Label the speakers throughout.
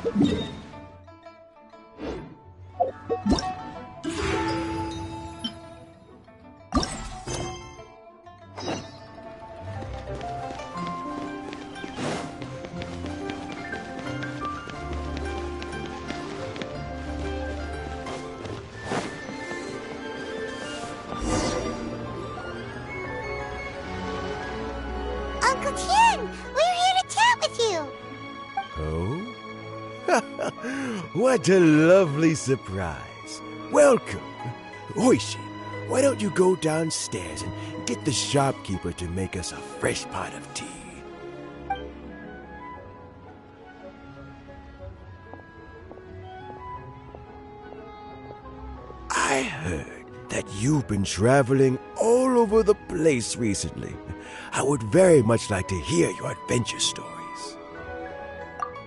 Speaker 1: Uncle Tien, we're here to chat with you.
Speaker 2: Oh? What a lovely surprise. Welcome. Oishi, why don't you go downstairs and get the shopkeeper to make us a fresh pot of tea? I heard that you've been traveling all over the place recently. I would very much like to hear your adventure stories.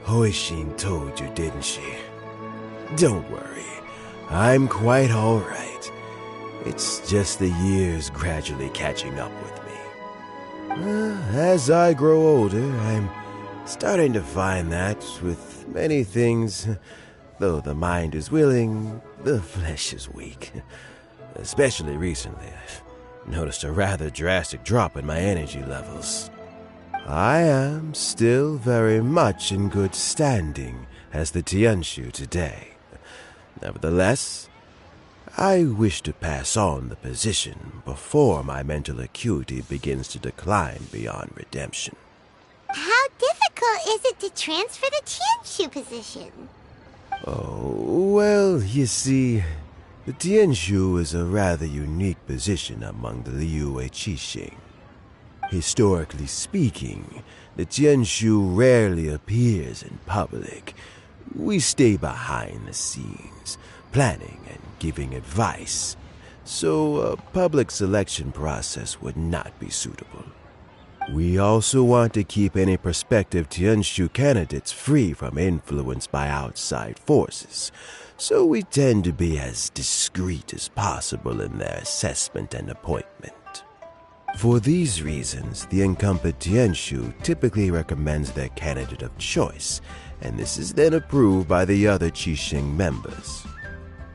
Speaker 2: Hoishin told you, didn't she? Don't worry, I'm quite all right. It's just the years gradually catching up with me. As I grow older, I'm starting to find that with many things, though the mind is willing, the flesh is weak. Especially recently, I've noticed a rather drastic drop in my energy levels. I am still very much in good standing as the Tianshu today. Nevertheless, I wish to pass on the position before my mental acuity begins to decline beyond redemption.
Speaker 1: How difficult is it to transfer the Tianshu position?
Speaker 2: Oh, well, you see, the Tianshu is a rather unique position among the Liyue Qixing. Historically speaking, the Tianshu rarely appears in public. We stay behind the scenes, planning and giving advice, so a public selection process would not be suitable. We also want to keep any prospective Tianshu candidates free from influence by outside forces, so we tend to be as discreet as possible in their assessment and appointment. For these reasons, the incumbent Tianshu typically recommends their candidate of choice, and this is then approved by the other Qixing members.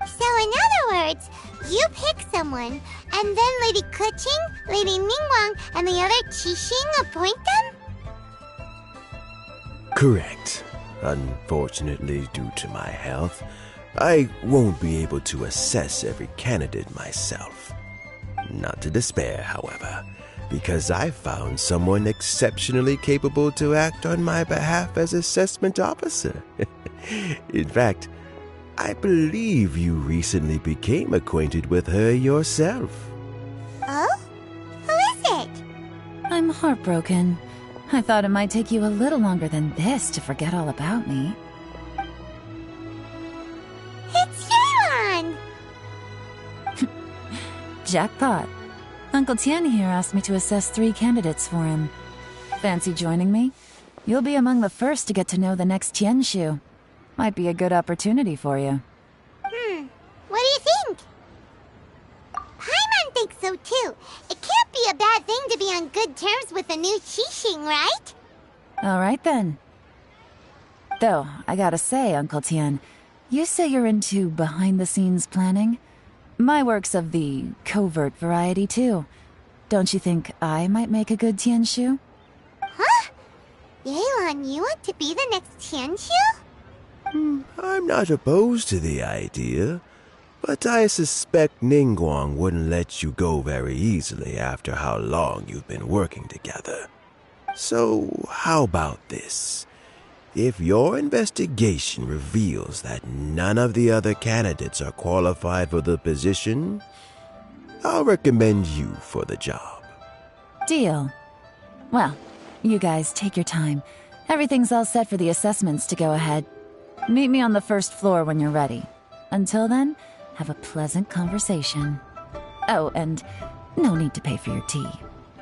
Speaker 1: So in other words, you pick someone, and then Lady Keqing, Lady Ningguang, and the other Qixing appoint them?
Speaker 2: Correct. Unfortunately, due to my health, I won't be able to assess every candidate myself. Not to despair, however, because I found someone exceptionally capable to act on my behalf as assessment officer. In fact, I believe you recently became acquainted with her yourself.
Speaker 1: Oh? Who is it?
Speaker 3: I'm heartbroken. I thought it might take you a little longer than this to forget all about me.
Speaker 1: It's Yelan!
Speaker 3: Jackpot. Uncle Tien here asked me to assess 3 candidates for him. Fancy joining me? You'll be among the first to get to know the next Tianshu. Might be a good opportunity for you.
Speaker 1: What do you think? Paimon thinks so too. It can't be a bad thing to be on good terms with the new Qixing, right?
Speaker 3: Alright then. Though, I gotta say, Uncle Tien, you say you're into behind-the-scenes planning? My work's of the covert variety, too. Don't you think I might make a good Tianshu?
Speaker 1: Huh? Yelan, you want to be the next Tianshu?
Speaker 2: I'm not opposed to the idea, but I suspect Ningguang wouldn't let you go very easily after how long you've been working together. So, how about this? If your investigation reveals that none of the other candidates are qualified for the position, I'll recommend you for the job.
Speaker 3: Deal. Well, you guys take your time. Everything's all set for the assessments to go ahead. Meet me on the first floor when you're ready. Until then, have a pleasant conversation. Oh, and no need to pay for your tea.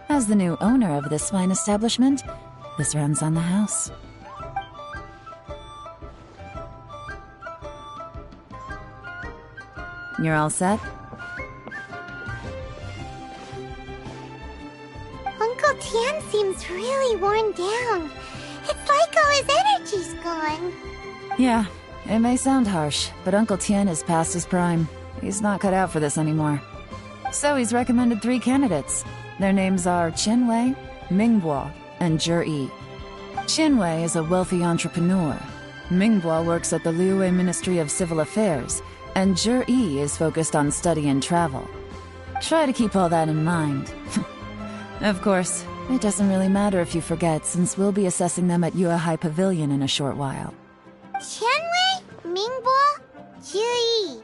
Speaker 3: As the new owner of this fine establishment, this runs on the house. You're all set?
Speaker 1: Uncle Tien seems really worn down. It's like all his energy's gone.
Speaker 3: Yeah, it may sound harsh, but Uncle Tien is past his prime. He's not cut out for this anymore. So he's recommended 3 candidates. Their names are Qinwei, Mingbo, and Zhi. Qinwei is a wealthy entrepreneur. Mingbo works at the Liyue Ministry of Civil Affairs, and Zhi is focused on study and travel. Try to keep all that in mind. Of course, it doesn't really matter if you forget, since we'll be assessing them at Yuehai Pavilion in a short while.
Speaker 1: Qianwei, Mingbo, Zhi.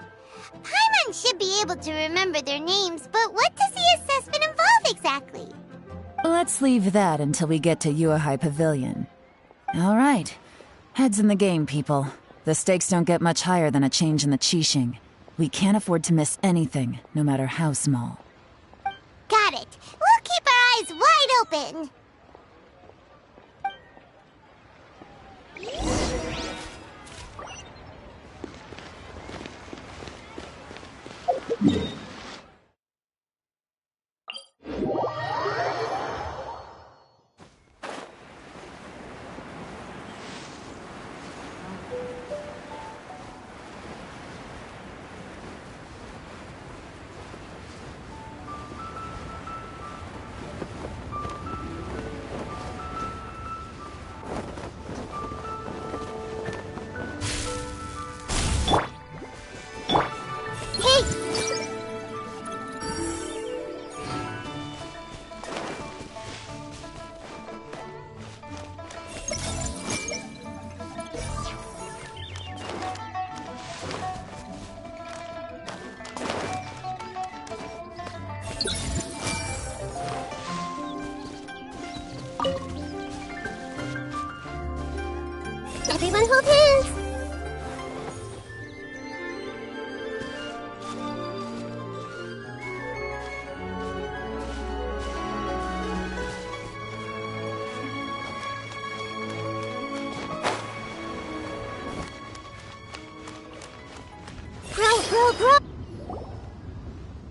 Speaker 1: Paimon should be able to remember their names, but what does the assessment involve exactly?
Speaker 3: Let's leave that until we get to Yuehai Pavilion. All right. Heads in the game, people. The stakes don't get much higher than a change in the Qixing. We can't afford to miss anything, no matter how small.
Speaker 1: Got it. We'll keep our eyes wide open. Everyone hold hands. Grow.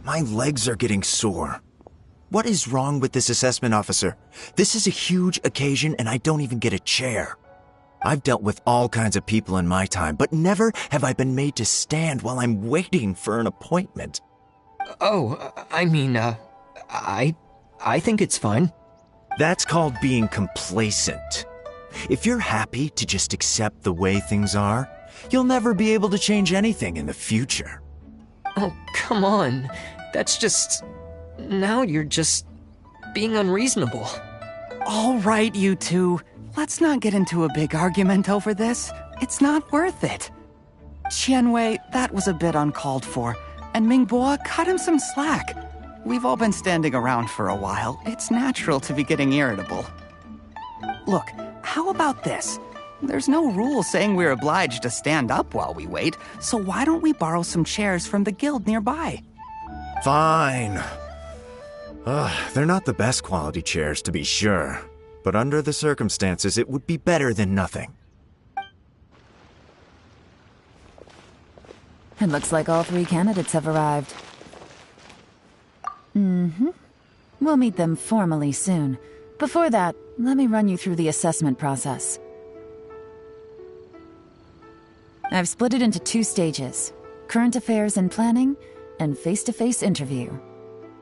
Speaker 4: My legs are getting sore. What is wrong with this assessment officer? This is a huge occasion and I don't even get a chair. I've dealt with all kinds of people in my time, but never have I been made to stand while I'm waiting for an appointment.
Speaker 5: Oh, I mean, I think it's fine.
Speaker 4: That's called being complacent. If you're happy to just accept the way things are, you'll never be able to change anything in the future.
Speaker 5: Oh, come on. That's just... Now you're just being unreasonable.
Speaker 6: All right, you two. Let's not get into a big argument over this. It's not worth it. Qianwei, that was a bit uncalled for, and Mingbo, cut him some slack. We've all been standing around for a while. It's natural to be getting irritable. Look, how about this? There's no rule saying we're obliged to stand up while we wait, so why don't we borrow some chairs from the guild nearby?
Speaker 4: Fine. They're not the best quality chairs, to be sure. But under the circumstances, it would be better than nothing.
Speaker 3: It looks like all 3 candidates have arrived. We'll meet them formally soon. Before that, let me run you through the assessment process. I've split it into 2 stages: current affairs and planning, and face-to-face interview.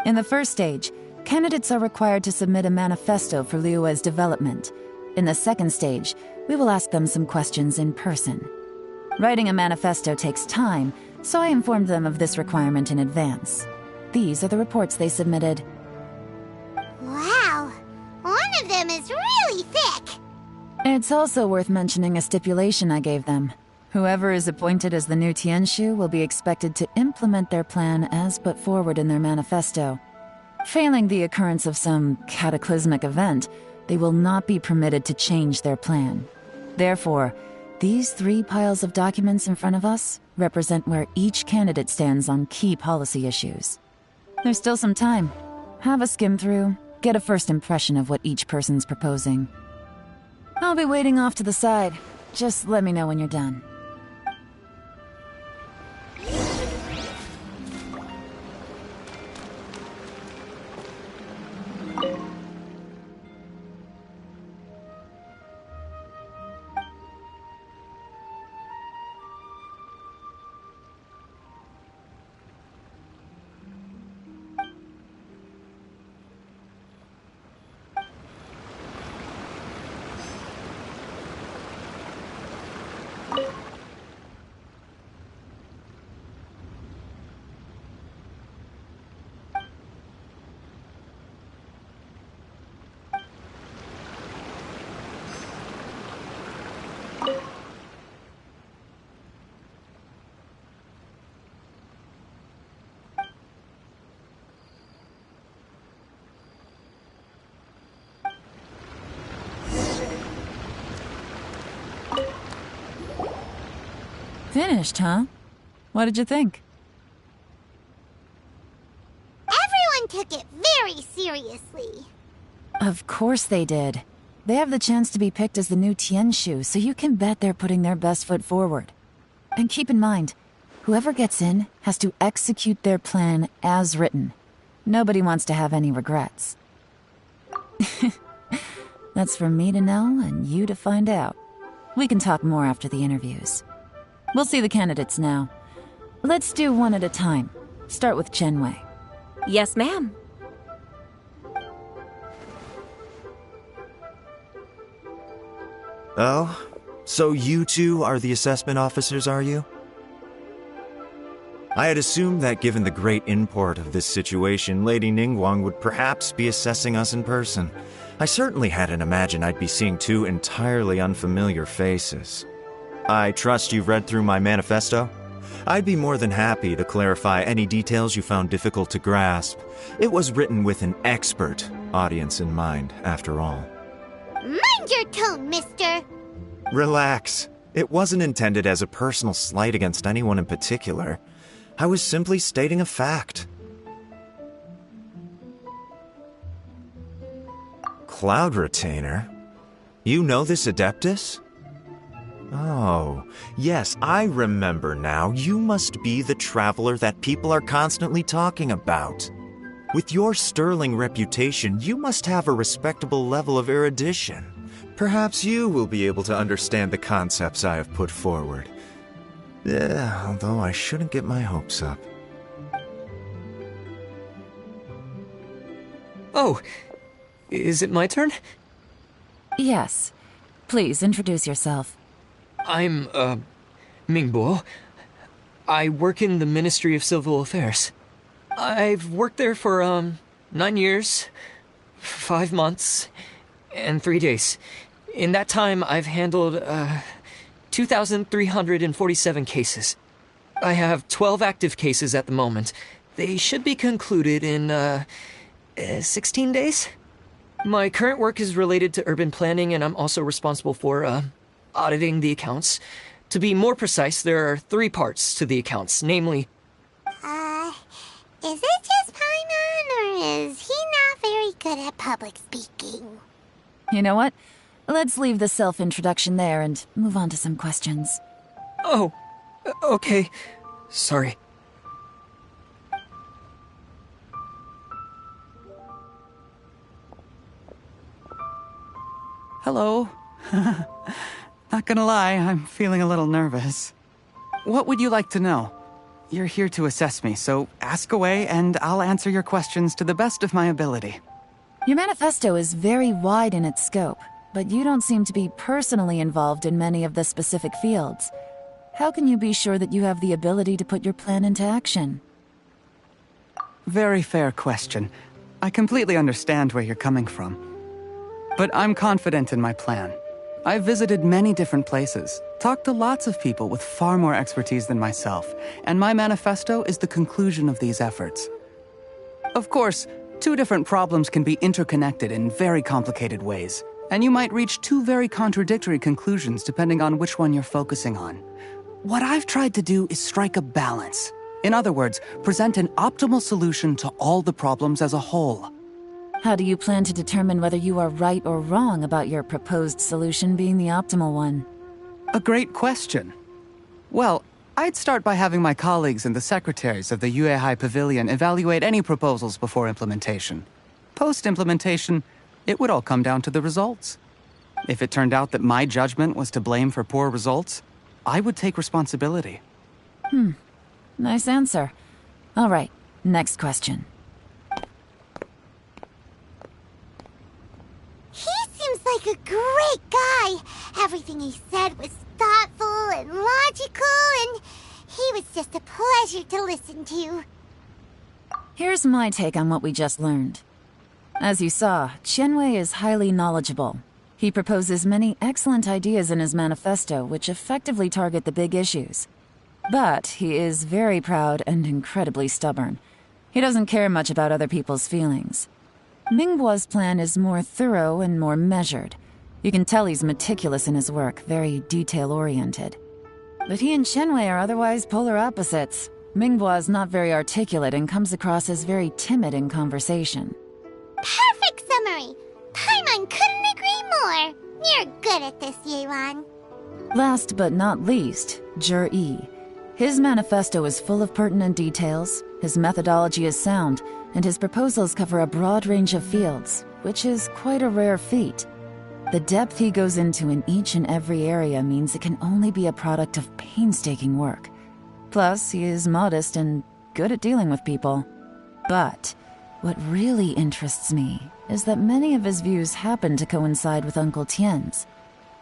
Speaker 3: In the first stage, candidates are required to submit a manifesto for Liyue's development. In the second stage, we will ask them some questions in person. Writing a manifesto takes time, so I informed them of this requirement in advance. These are the reports they submitted.
Speaker 1: Wow, one of them is really thick.
Speaker 3: It's also worth mentioning a stipulation I gave them. Whoever is appointed as the new Tianshu will be expected to implement their plan as put forward in their manifesto. Failing the occurrence of some cataclysmic event, they will not be permitted to change their plan. Therefore, these 3 piles of documents in front of us represent where each candidate stands on key policy issues. There's still some time. Have a skim through, get a first impression of what each person's proposing. I'll be waiting off to the side. Just let me know when you're done. Finished, huh? What did you think?
Speaker 1: Everyone took it very seriously.
Speaker 3: Of course they did. They have the chance to be picked as the new Tianshu, so you can bet they're putting their best foot forward. And keep in mind, whoever gets in has to execute their plan as written. Nobody wants to have any regrets. That's for me to know and you to find out. We can talk more after the interviews. We'll see the candidates now. Let's do one at a time. Start with Chenwei.
Speaker 7: Yes, ma'am.
Speaker 4: Oh, so you two are the assessment officers, are you? I had assumed that given the great import of this situation, Lady Ningguang would perhaps be assessing us in person. I certainly hadn't imagined I'd be seeing two entirely unfamiliar faces. I trust you've read through my manifesto? I'd be more than happy to clarify any details you found difficult to grasp. It was written with an expert audience in mind, after all.
Speaker 1: Mind your tone, mister.
Speaker 4: Relax. It wasn't intended as a personal slight against anyone in particular. I was simply stating a fact. Cloud Retainer? You know this Adeptus? Oh, yes, I remember now. You must be the traveler that people are constantly talking about. With your sterling reputation, you must have a respectable level of erudition. Perhaps you will be able to understand the concepts I have put forward. Although I shouldn't get my hopes up.
Speaker 5: Oh, is it my turn?
Speaker 3: Yes. Please introduce yourself.
Speaker 5: I'm, Mingbo. I work in the Ministry of Civil Affairs. I've worked there for, 9 years, 5 months, and 3 days. In that time, I've handled, 2,347 cases. I have 12 active cases at the moment. They should be concluded in, 16 days? My current work is related to urban planning, and I'm also responsible for, auditing the accounts. To be more precise, there are 3 parts to the accounts, namely...
Speaker 1: Is it just Paimon, or is he not very good at public speaking?
Speaker 3: You know what? Let's leave the self-introduction there and move on to some questions.
Speaker 5: Oh, okay. Sorry.
Speaker 6: Hello. Not gonna lie, I'm feeling a little nervous. What would you like to know? You're here to assess me, so ask away and I'll answer your questions to the best of my ability.
Speaker 3: Your manifesto is very wide in its scope, but you don't seem to be personally involved in many of the specific fields. How can you be sure that you have the ability to put your plan into action?
Speaker 6: Very fair question. I completely understand where you're coming from. But I'm confident in my plan. I've visited many different places, talked to lots of people with far more expertise than myself, and my manifesto is the conclusion of these efforts. Of course, 2 different problems can be interconnected in very complicated ways, and you might reach 2 very contradictory conclusions depending on which one you're focusing on. What I've tried to do is strike a balance. In other words, present an optimal solution to all the problems as a whole.
Speaker 3: How do you plan to determine whether you are right or wrong about your proposed solution being the optimal one?
Speaker 6: A great question. Well, I'd start by having my colleagues and the secretaries of the Yuehai Pavilion evaluate any proposals before implementation. Post-implementation, it would all come down to the results. If it turned out that my judgment was to blame for poor results, I would take responsibility.
Speaker 3: Nice answer. All right, next question.
Speaker 1: He seems like a great guy. Everything he said was thoughtful and logical, and he was just a pleasure to listen to.
Speaker 3: Here's my take on what we just learned. As you saw, Chenwei is highly knowledgeable. He proposes many excellent ideas in his manifesto which effectively target the big issues. But he is very proud and incredibly stubborn. He doesn't care much about other people's feelings. Mingbo's plan is more thorough and more measured. You can tell he's meticulous in his work, very detail-oriented. But he and Shenwei are otherwise polar opposites. Minghua is not very articulate and comes across as very timid in conversation.
Speaker 1: Perfect summary! Paimon couldn't agree more! You're good at this, Yuan.
Speaker 3: Last but not least, Zhi. His manifesto is full of pertinent details, his methodology is sound, and his proposals cover a broad range of fields, which is quite a rare feat. The depth he goes into in each and every area means it can only be a product of painstaking work. Plus, he is modest and good at dealing with people. But what really interests me is that many of his views happen to coincide with Uncle Tien's.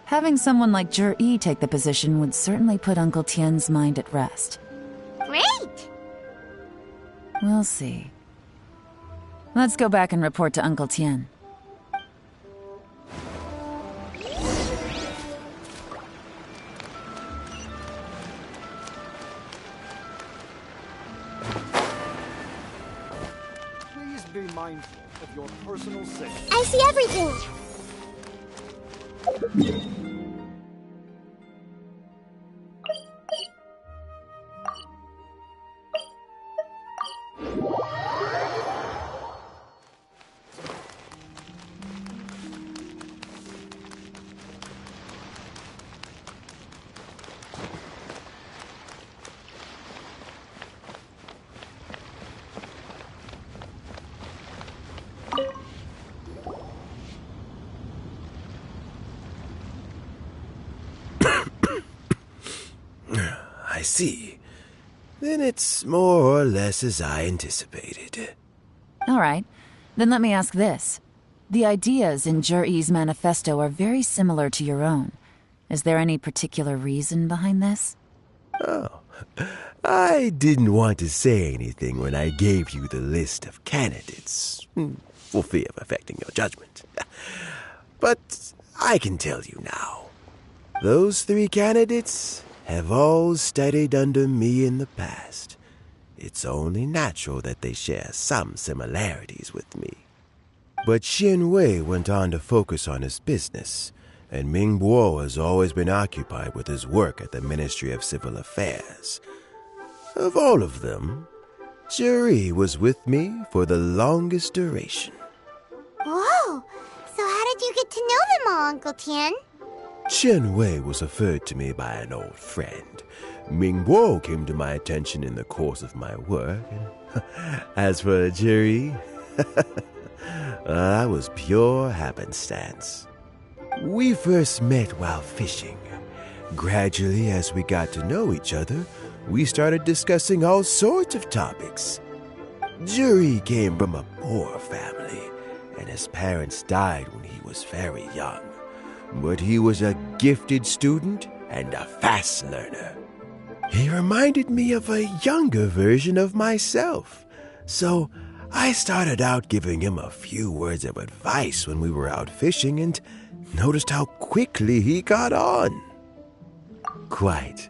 Speaker 3: Having someone like Zhi take the position would certainly put Uncle Tien's mind at rest.
Speaker 1: Great!
Speaker 3: We'll see. Let's go back and report to Uncle Tien.
Speaker 7: Please be mindful of your personal safety.
Speaker 1: I see everything!
Speaker 2: I see. Then it's more or less as I anticipated.
Speaker 3: All right, then let me ask this. The ideas in Zhi's manifesto are very similar to your own. Is there any particular reason behind this?
Speaker 2: Oh, I didn't want to say anything when I gave you the list of candidates, for fear of affecting your judgment. But I can tell you now. Those 3 candidates have all studied under me in the past. It's only natural that they share some similarities with me. But Xin Wei went on to focus on his business, and Ming Bo has always been occupied with his work at the Ministry of Civil Affairs. Of all of them, Zhi was with me for the longest duration.
Speaker 1: Whoa! So how did you get to know them all, Uncle Tien?
Speaker 2: Chen Wei was referred to me by an old friend. Ming Bo came to my attention in the course of my work. And as for Zhi, that was pure happenstance. We first met while fishing. Gradually, as we got to know each other, we started discussing all sorts of topics. Zhi came from a poor family, and his parents died when he was very young. But he was a gifted student and a fast learner. He reminded me of a younger version of myself, so I started out giving him a few words of advice when we were out fishing and noticed how quickly he got on. Quite.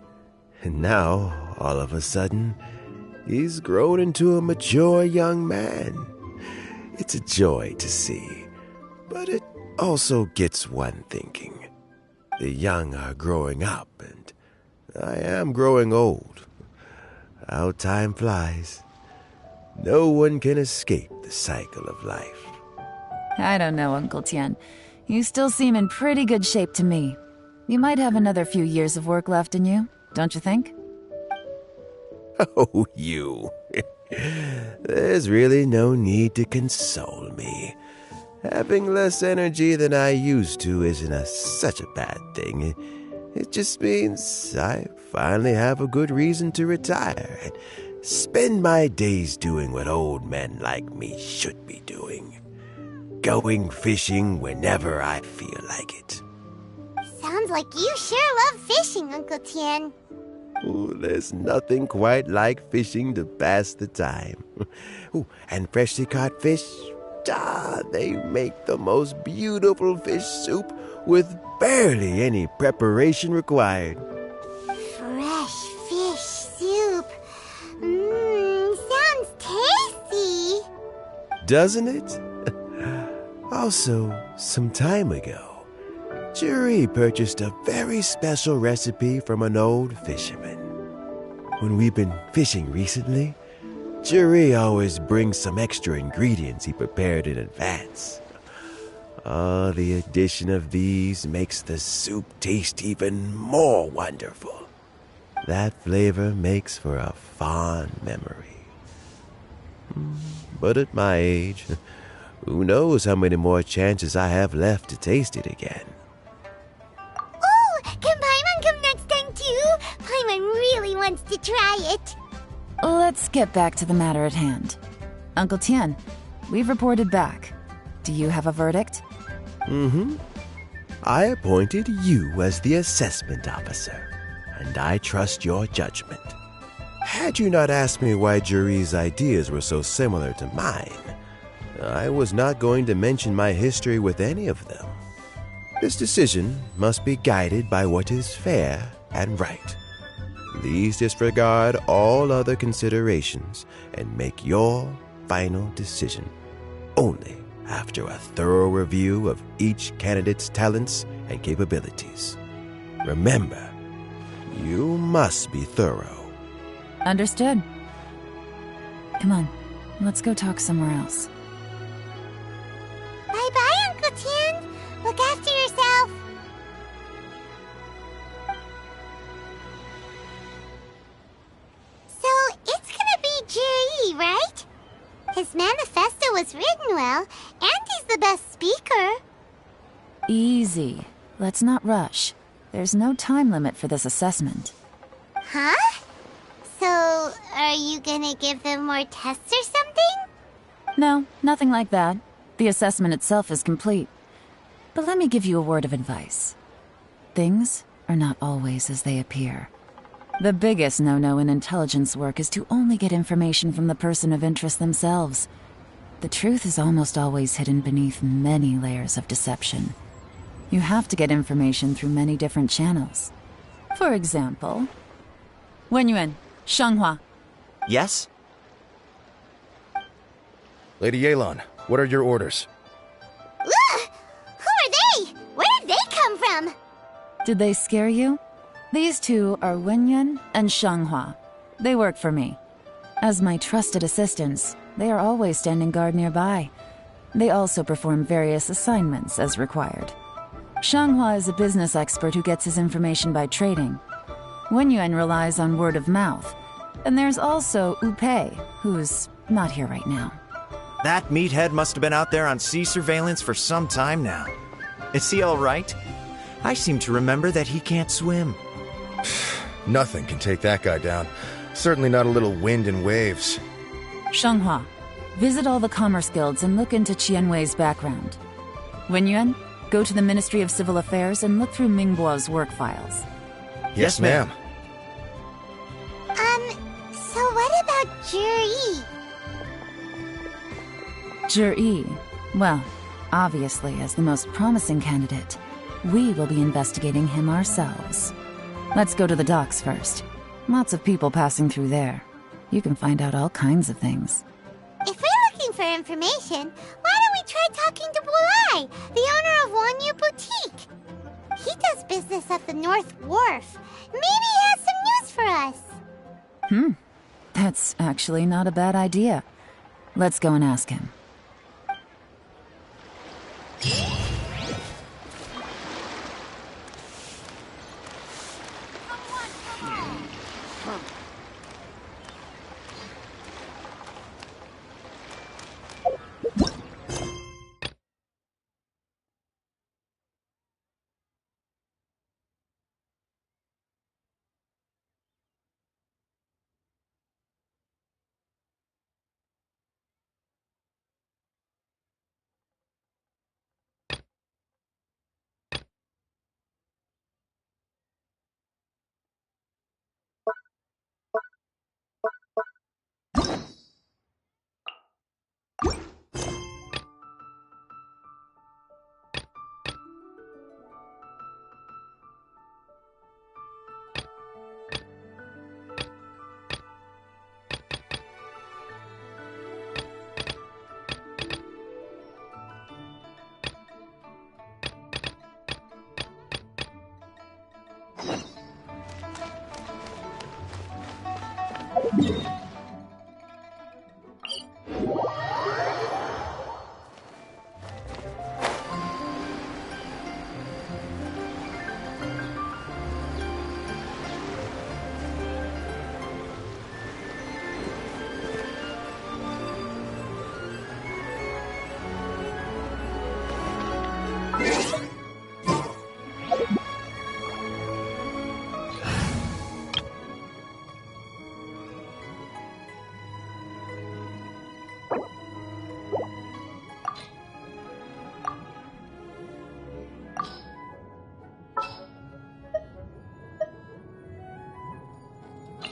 Speaker 2: And now, all of a sudden, he's grown into a mature young man. It's a joy to see, but it also gets one thinking. The young are growing up, and I am growing old. How time flies. No one can escape the cycle of life.
Speaker 3: I don't know, Uncle Tien. You still seem in pretty good shape to me. You might have another few years of work left in you, don't you think?
Speaker 2: Oh, you. There's really no need to console me. Having less energy than I used to isn't such a bad thing. It just means I finally have a good reason to retire and spend my days doing what old men like me should be doing. Going fishing whenever I feel like it.
Speaker 1: Sounds like you sure love fishing, Uncle Tien.
Speaker 2: Ooh, there's nothing quite like fishing to pass the time. Ooh, and freshly caught fish, they make the most beautiful fish soup with barely any preparation required.
Speaker 1: Fresh fish soup. Sounds tasty.
Speaker 2: Doesn't it? Also, some time ago, Juri purchased a very special recipe from an old fisherman. When we've been fishing recently, Juri always brings some extra ingredients he prepared in advance. The addition of these makes the soup taste even more wonderful. That flavor makes for a fond memory. But at my age, who knows how many more chances I have left to taste it again.
Speaker 1: Oh, can Paimon come next time too? Paimon really wants to try it.
Speaker 3: Let's get back to the matter at hand. Uncle Tien, we've reported back. Do you have a verdict?
Speaker 2: I appointed you as the assessment officer, and I trust your judgment. Had you not asked me why Juri's ideas were so similar to mine, I was not going to mention my history with any of them. This decision must be guided by what is fair and right. Please disregard all other considerations and make your final decision only after a thorough review of each candidate's talents and capabilities. Remember, you must be thorough.
Speaker 3: Understood. Come on, let's go talk somewhere else.
Speaker 1: Bye-bye, Uncle Tien. Look after yourself. So, it's gonna be Jiri, right? His manifesto was written well, and he's the best speaker.
Speaker 3: Easy. Let's not rush. There's no time limit for this assessment.
Speaker 1: Huh? So, are you gonna give them more tests or something?
Speaker 3: No, nothing like that. The assessment itself is complete. But let me give you a word of advice. Things are not always as they appear. The biggest no-no in intelligence work is to only get information from the person of interest themselves. The truth is almost always hidden beneath many layers of deception. You have to get information through many different channels. For example, Wenyuan, Shanghua.
Speaker 4: Yes?
Speaker 8: Lady Yelan, what are your orders?
Speaker 1: Ugh! Who are they? Where did they come from?
Speaker 3: Did they scare you? These two are Wenyuan and Shanghua. They work for me. As my trusted assistants, they are always standing guard nearby. They also perform various assignments as required. Shanghua is a business expert who gets his information by trading. Wenyuan relies on word of mouth. And there's also Upei, who's not here right now.
Speaker 4: That meathead must have been out there on sea surveillance for some time now. Is he all right? I seem to remember that he can't swim.
Speaker 8: Nothing can take that guy down. Certainly not a little wind and waves.
Speaker 3: Shanghua, visit all the commerce guilds and look into Qianwei's background. Wenyuan, go to the Ministry of Civil Affairs and look through Mingbo's work files.
Speaker 8: Yes, ma'am.
Speaker 1: So what about Juri?
Speaker 3: Juri, well, obviously as the most promising candidate, we will be investigating him ourselves. Let's go to the docks first. Lots of people passing through there. You can find out all kinds of things.
Speaker 1: If we're looking for information, why don't we try talking to Bulai, the owner of Wanyu Boutique? He does business at the North Wharf. Maybe he has some news for us.
Speaker 3: That's actually not a bad idea. Let's go and ask him.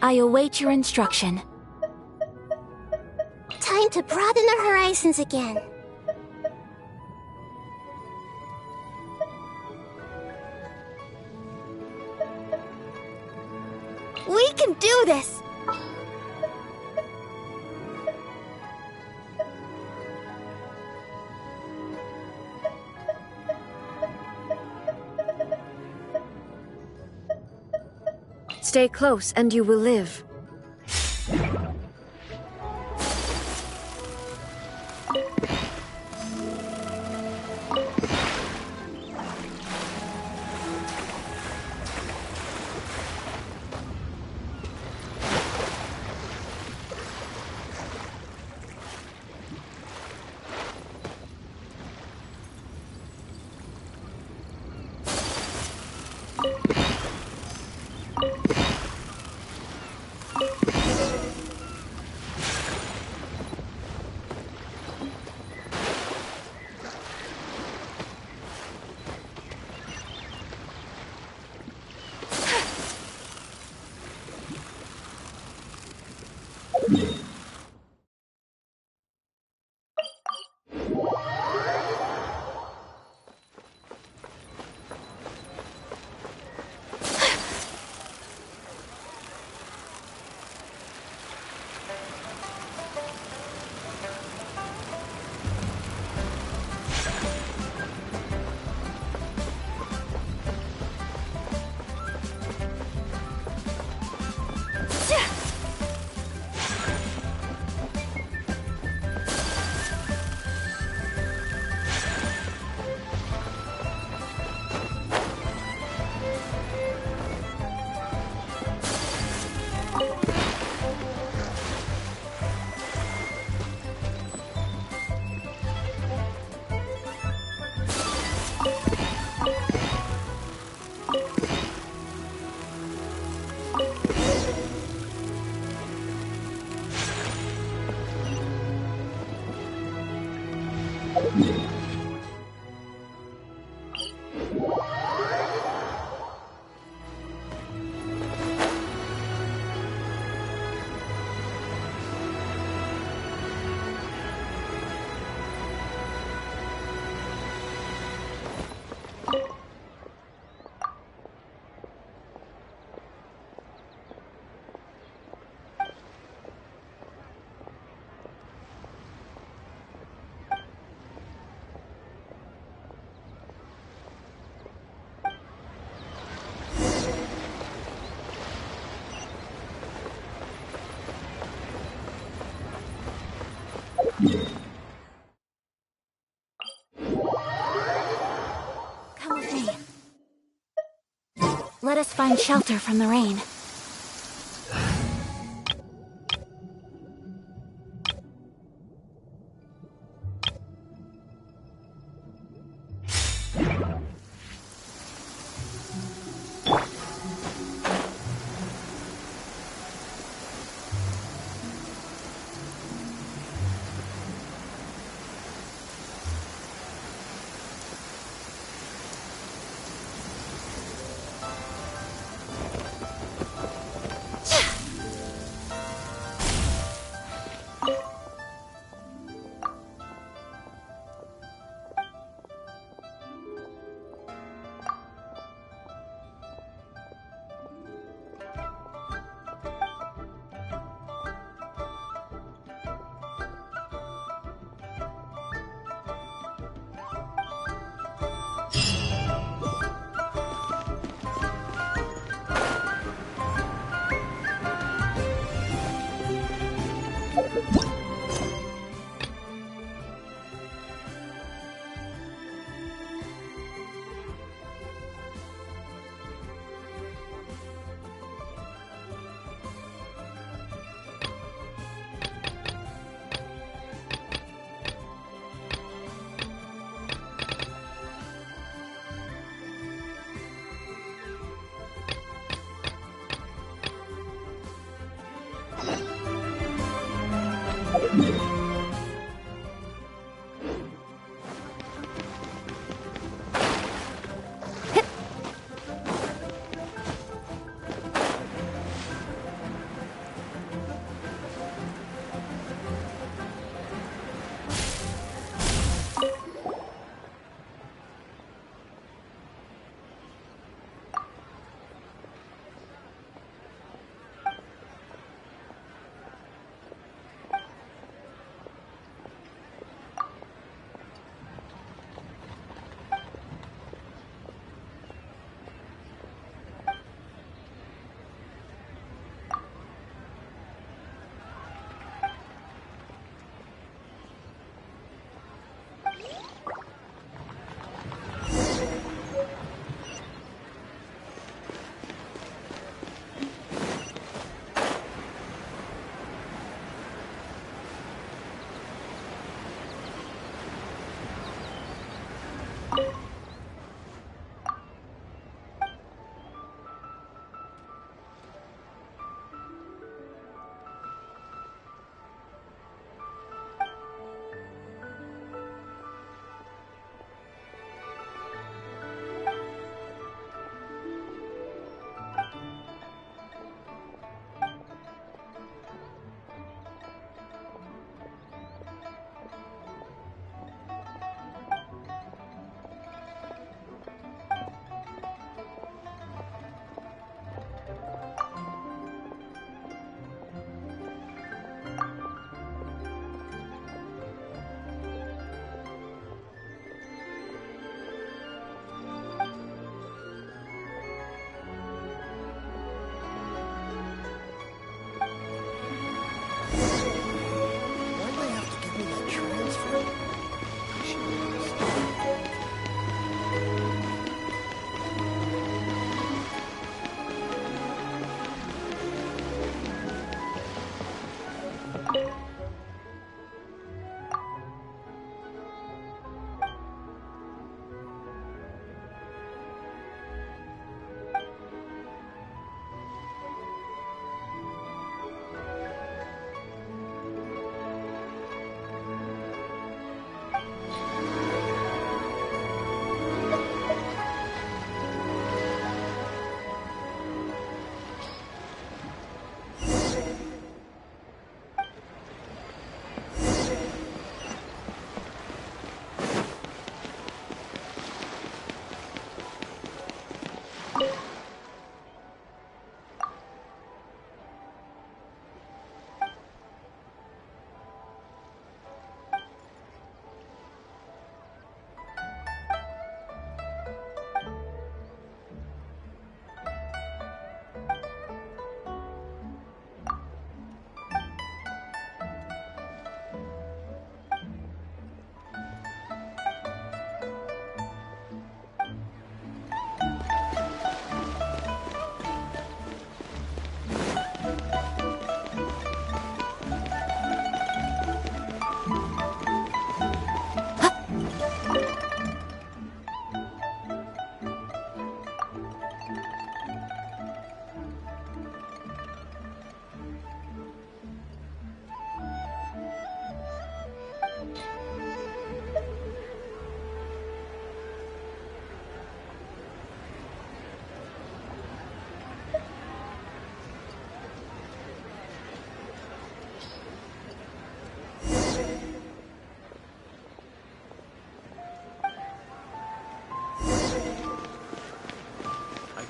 Speaker 9: I await your instruction.
Speaker 1: Time to broaden our horizons again.
Speaker 9: We can do this! Stay close and you will live. Come with me. Let us find shelter from the rain.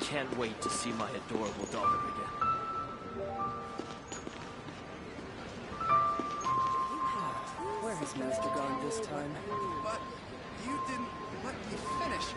Speaker 7: can't wait to see my adorable daughter again.
Speaker 10: Where has Master gone this time?
Speaker 11: But you didn't let me finish.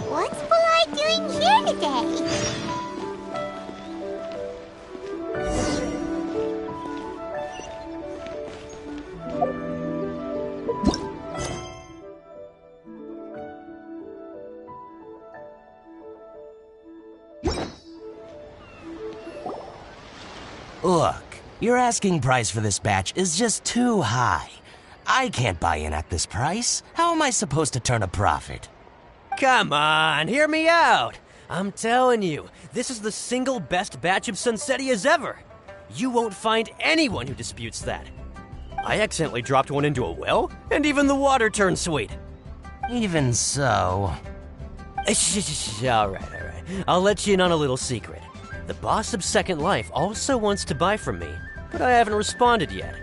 Speaker 1: What's Bulai doing here today?
Speaker 12: Look, your asking price for this batch is just too high. I can't buy in at this price. How am I supposed to turn a profit?
Speaker 13: Come on, hear me out. I'm telling you, this is the single best batch of Sunsetias ever. You won't find anyone who disputes that. I accidentally dropped one into a well, and even the water turned sweet.
Speaker 12: Even so...
Speaker 13: All right. I'll let you in on a little secret. The boss of Second Life also wants to buy from me, but I haven't responded yet.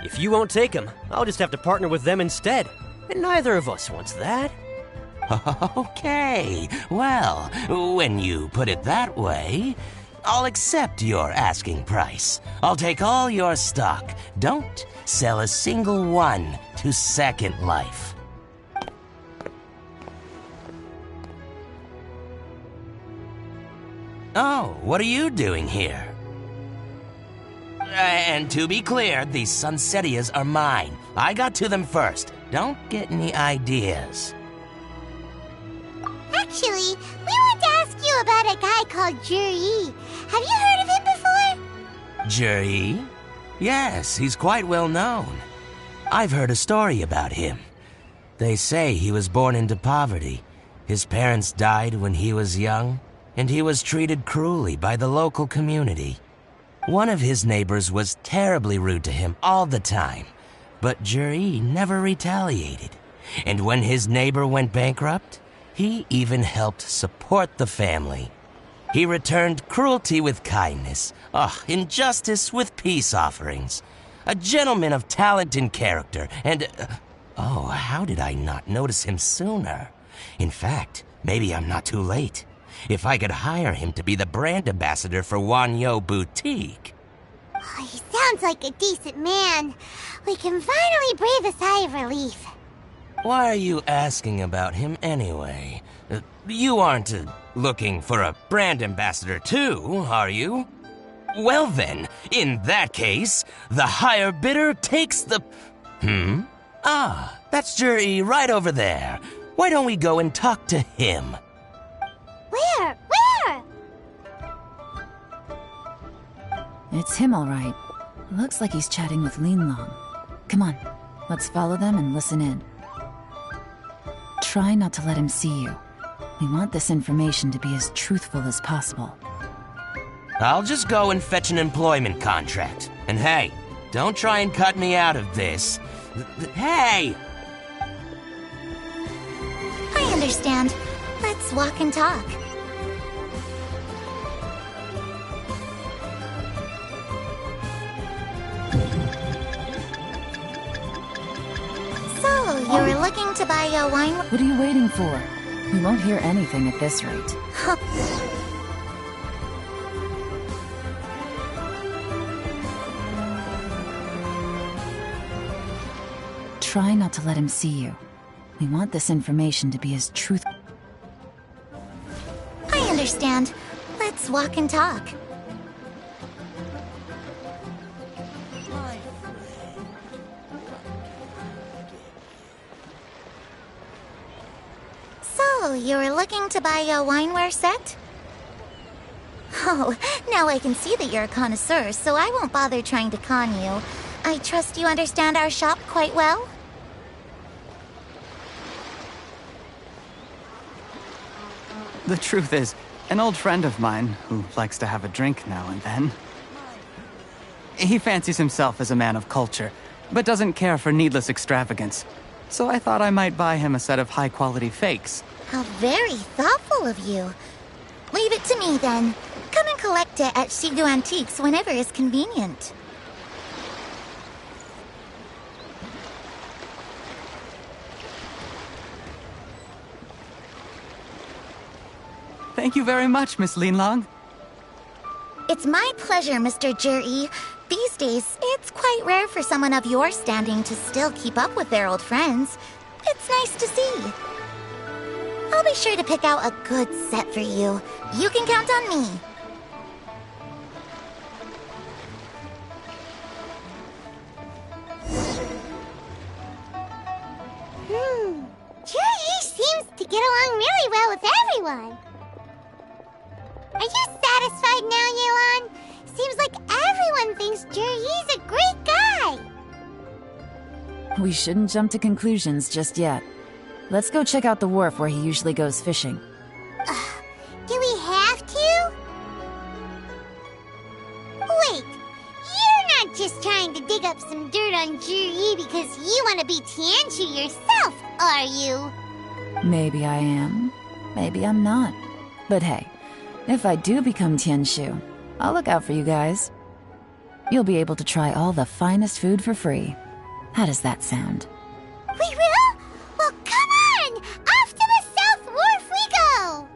Speaker 13: If you won't take him, I'll just have to partner with them instead, and neither of us wants that.
Speaker 12: Okay, well, when you put it that way, I'll accept your asking price. I'll take all your stock. Don't sell a single one to Second Life. Oh, what are you doing here? And to be clear, these Sunsetias are mine. I got to them first. Don't get any ideas.
Speaker 1: Actually, we want to ask you about a guy called Juri. Have you heard of him before?
Speaker 12: Juri? Yes, he's quite well known. I've heard a story about him. They say he was born into poverty. His parents died when he was young, and he was treated cruelly by the local community. One of his neighbors was terribly rude to him all the time, but Juri never retaliated. And when his neighbor went bankrupt, he even helped support the family. He returned cruelty with kindness, injustice with peace offerings. A gentleman of talent and character, and... how did I not notice him sooner? In fact, maybe I'm not too late. If I could hire him to be the brand ambassador for Wanyo Boutique.
Speaker 1: Oh, he sounds like a decent man. We can finally breathe a sigh of relief.
Speaker 12: Why are you asking about him anyway? You aren't looking for a brand ambassador too, are you? Well then, in that case, the higher bidder takes the... that's Juri right over there. Why don't we go and talk to him?
Speaker 1: Where?
Speaker 3: It's him, all right. Looks like he's chatting with Linlong. Come on, let's follow them and listen in. Try not to let him see you. We want this information to be as truthful as possible.
Speaker 12: I'll just go and fetch an employment contract. And hey, don't try and cut me out of this. Hey!
Speaker 9: I understand. Let's walk and talk.
Speaker 1: So, you were looking to buy a wine?
Speaker 3: What are you waiting for? We won't hear anything at this rate. Try not to let him see you. We want this information to be as truthful.
Speaker 1: I understand. Let's walk and talk. So, you were looking to buy a wineware set? Oh, now I can see that you're a connoisseur, so I won't bother trying to con you. I trust you understand our shop quite well?
Speaker 6: The truth is, an old friend of mine, who likes to have a drink now and then, he fancies himself as a man of culture, but doesn't care for needless extravagance. So I thought I might buy him a set of high-quality fakes.
Speaker 1: How very thoughtful of you. Leave it to me, then. Come and collect it at Shigu Antiques whenever is convenient.
Speaker 6: Thank you very much, Miss Linlong.
Speaker 1: It's my pleasure, Mr. Juri. These days, it's quite rare for someone of your standing to still keep up with their old friends. It's nice to see. I'll be sure to pick out a good set for you. You can count on me. Juri seems to get along really well with everyone. Are you satisfied now, Yelan? Seems like everyone thinks Juri's a great guy.
Speaker 3: We shouldn't jump to conclusions just yet. Let's go check out the wharf where he usually goes fishing.
Speaker 1: Do we have to? Wait, you're not just trying to dig up some dirt on Juri because you want to be Tianshu yourself, are you?
Speaker 3: Maybe I am. Maybe I'm not. But hey, if I do become Tianshu, I'll look out for you guys. You'll be able to try all the finest food for free. How does that sound?
Speaker 1: We will? Well, come on! Off to the South Wharf we go!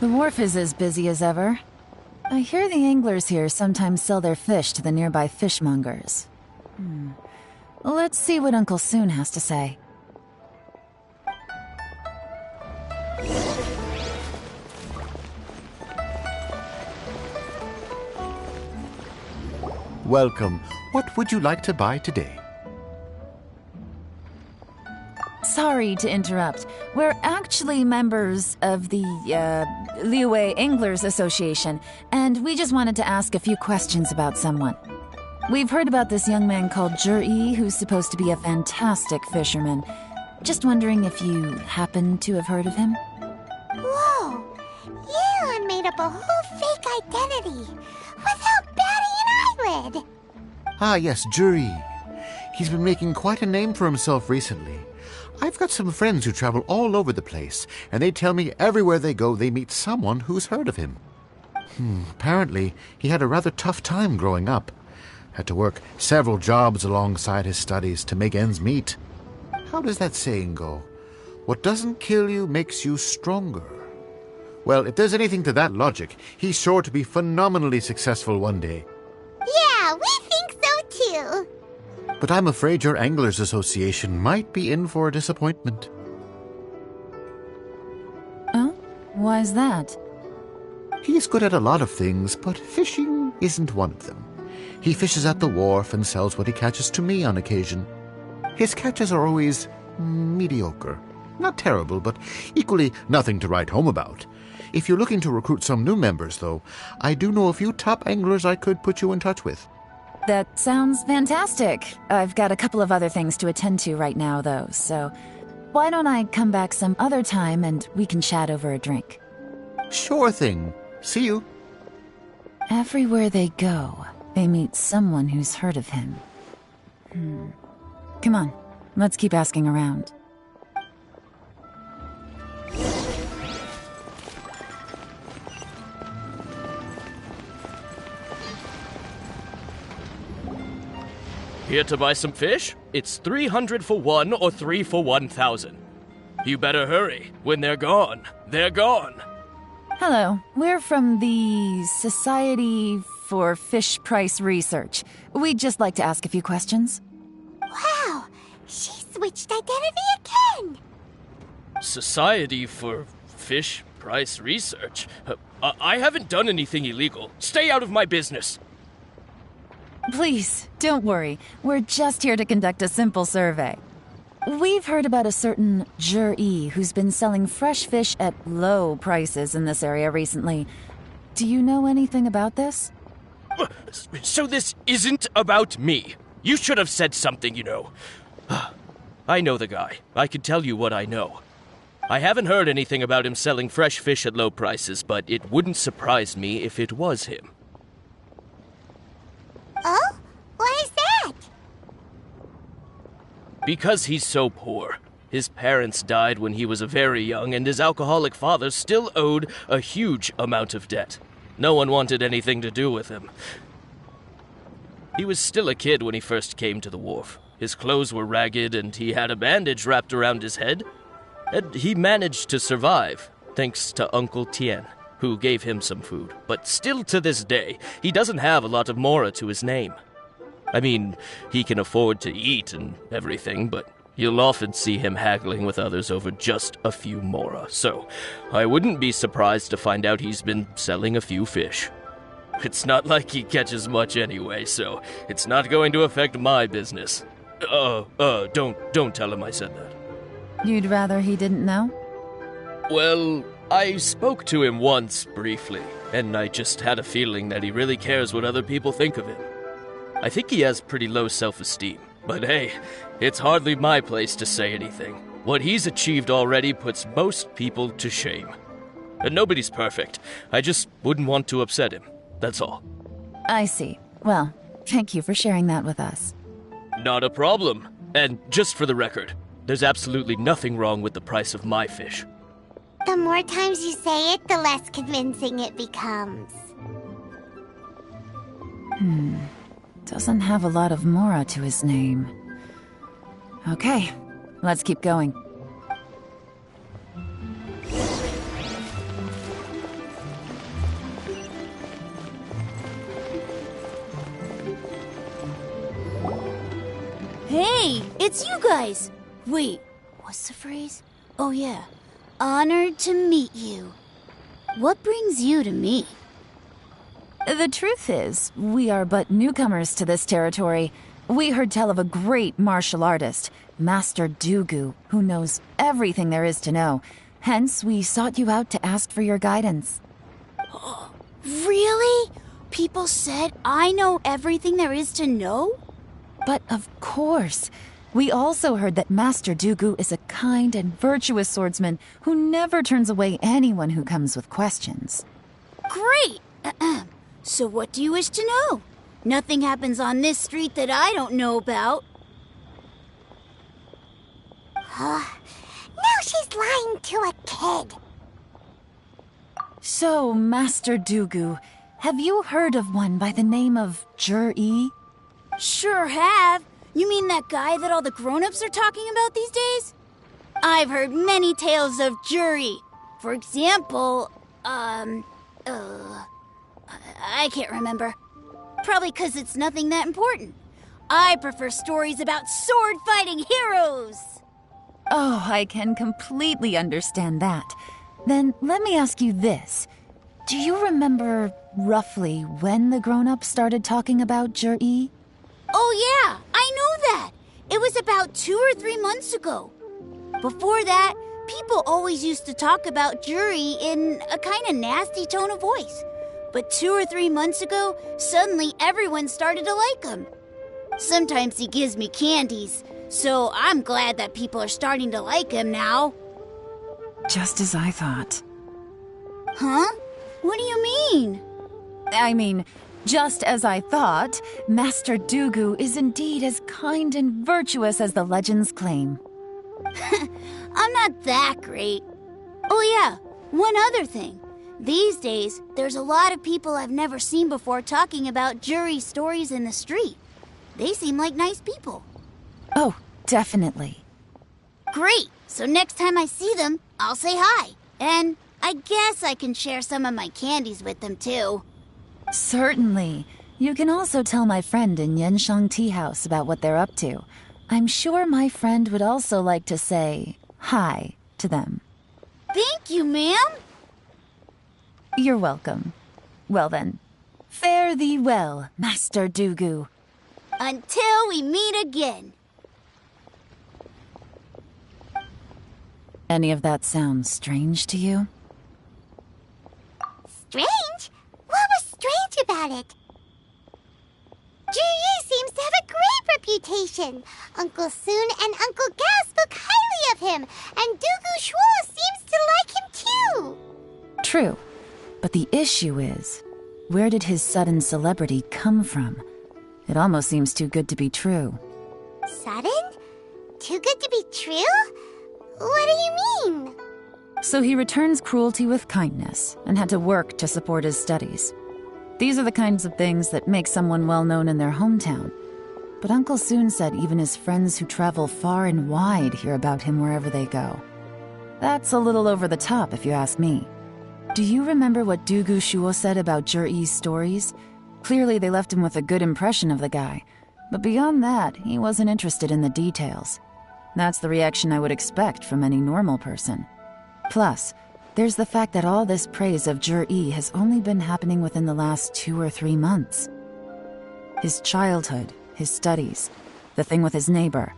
Speaker 3: The wharf is as busy as ever. I hear the anglers here sometimes sell their fish to the nearby fishmongers. Let's see what Uncle Soon has to say.
Speaker 14: Welcome. What would you like to buy today?
Speaker 3: Sorry to interrupt. We're actually members of the, Liyue Anglers Association, and we just wanted to ask a few questions about someone. We've heard about this young man called Juri, who's supposed to be a fantastic fisherman. Just wondering if you happen to have heard of him?
Speaker 1: Whoa! Yelan made up a whole fake identity without batting an eyelid!
Speaker 14: Ah, yes, Juri. He's been making quite a name for himself recently. I've got some friends who travel all over the place, and they tell me everywhere they go they meet someone who's heard of him. Apparently, he had a rather tough time growing up. Had to work several jobs alongside his studies to make ends meet. How does that saying go? What doesn't kill you makes you stronger. Well, if there's anything to that logic, he's sure to be phenomenally successful one day.
Speaker 1: Yeah, we think so too.
Speaker 14: But I'm afraid your Anglers Association might be in for a disappointment.
Speaker 3: Oh? Why's that?
Speaker 14: He's good at a lot of things, but fishing isn't one of them. He fishes at the wharf and sells what he catches to me on occasion. His catches are always mediocre. Not terrible, but equally nothing to write home about. If you're looking to recruit some new members, though, I do know a few top anglers I could put you in touch with.
Speaker 3: That sounds fantastic. I've got a couple of other things to attend to right now, though, so why don't I come back some other time and we can chat over a drink?
Speaker 14: Sure thing. See you.
Speaker 3: Everywhere they go, they meet someone who's heard of him. Come on, let's keep asking around.
Speaker 15: Here to buy some fish? It's 300 for one or 3 for 1,000. You better hurry. When they're gone, they're gone.
Speaker 3: Hello, we're from the Society for Fish Price Research. We'd just like to ask a few questions.
Speaker 1: Wow, she switched identity again.
Speaker 15: Society for Fish Price Research? I haven't done anything illegal. Stay out of my business.
Speaker 3: Please, don't worry. We're just here to conduct a simple survey. We've heard about a certain Jur-E who's been selling fresh fish at low prices in this area recently. Do you know anything about this?
Speaker 15: So this isn't about me. You should have said something, you know. I know the guy. I can tell you what I know. I haven't heard anything about him selling fresh fish at low prices, but it wouldn't surprise me if it was him.
Speaker 1: Oh? Why is that?
Speaker 15: Because he's so poor. His parents died when he was very young, and his alcoholic father still owed a huge amount of debt. No one wanted anything to do with him. He was still a kid when he first came to the wharf. His clothes were ragged, and he had a bandage wrapped around his head. And he managed to survive, thanks to Uncle Tien, who gave him some food. But still to this day, he doesn't have a lot of mora to his name. I mean, he can afford to eat and everything, but you'll often see him haggling with others over just a few mora. So, I wouldn't be surprised to find out he's been selling a few fish. It's not like he catches much anyway, so it's not going to affect my business. Don't tell him I said that.
Speaker 3: You'd rather he didn't know?
Speaker 15: Well, I spoke to him once, briefly, and I just had a feeling that he really cares what other people think of him. I think he has pretty low self-esteem, but hey, it's hardly my place to say anything. What he's achieved already puts most people to shame. And nobody's perfect. I just wouldn't want to upset him, that's all.
Speaker 3: I see. Well, thank you for sharing that with us.
Speaker 15: Not a problem. And just for the record, there's absolutely nothing wrong with the price of my fish.
Speaker 1: The more times you say it, the less convincing it becomes.
Speaker 3: Doesn't have a lot of mora to his name. Okay, let's keep going.
Speaker 16: Hey, it's you guys! Wait, what's the phrase? Oh yeah, honored to meet you. What brings you to me?
Speaker 3: The truth is, we are but newcomers to this territory. We heard tell of a great martial artist, Master Dugu, who knows everything there is to know. Hence, we sought you out to ask for your guidance.
Speaker 16: Really? People said I know everything there is to know?
Speaker 3: But of course. We also heard that Master Dugu is a kind and virtuous swordsman who never turns away anyone who comes with questions.
Speaker 16: Great! So what do you wish to know? Nothing happens on this street that I don't know about.
Speaker 1: Now she's lying to a kid.
Speaker 3: So, Master Dugu, have you heard of one by the name of Jur-E?
Speaker 16: Sure have. You mean that guy that all the grown-ups are talking about these days? I've heard many tales of Jur-E. For example, I can't remember. Probably 'cause it's nothing that important. I prefer stories about sword-fighting heroes.
Speaker 3: Oh, I can completely understand that. Then let me ask you this. Do you remember roughly when the grown-ups started talking about Jur-E?
Speaker 16: Oh yeah, I know that! It was about 2 or 3 months ago. Before that, people always used to talk about Juri in a kind of nasty tone of voice. But 2 or 3 months ago, suddenly everyone started to like him. Sometimes he gives me candies, so I'm glad that people are starting to like him now.
Speaker 3: Just as I thought.
Speaker 16: Huh? What do you mean?
Speaker 3: I mean, just as I thought, Master Dugu is indeed as kind and virtuous as the legends claim.
Speaker 16: I'm not that great. Oh yeah, one other thing. These days, there's a lot of people I've never seen before talking about Juri stories in the street. They seem like nice people.
Speaker 3: Oh, definitely.
Speaker 16: Great! So next time I see them, I'll say hi. And I guess I can share some of my candies with them too.
Speaker 3: Certainly. You can also tell my friend in Yenshang Tea House about what they're up to. I'm sure my friend would also like to say hi to them.
Speaker 16: Thank you, ma'am.
Speaker 3: You're welcome. Well then, fare thee well, Master Dugu.
Speaker 16: Until we meet again.
Speaker 3: Any of that sound strange to you?
Speaker 1: Strange? What was strange about it? Juri seems to have a great reputation. Uncle Soon and Uncle Gao spoke highly of him, and Dugu Shuo seems to like him too.
Speaker 3: True, but the issue is, where did his sudden celebrity come from? It almost seems too good to be true.
Speaker 1: Sudden? Too good to be true? What do you mean?
Speaker 3: So he returns cruelty with kindness and had to work to support his studies. These are the kinds of things that make someone well known in their hometown. But Uncle Soon said even his friends who travel far and wide hear about him wherever they go. That's a little over the top, if you ask me. Do you remember what Dugu Shuo said about Jur-E's stories? Clearly they left him with a good impression of the guy. But beyond that, he wasn't interested in the details. That's the reaction I would expect from any normal person. Plus, there's the fact that all this praise of Jur-E has only been happening within the last 2 or 3 months. His childhood, his studies, the thing with his neighbor,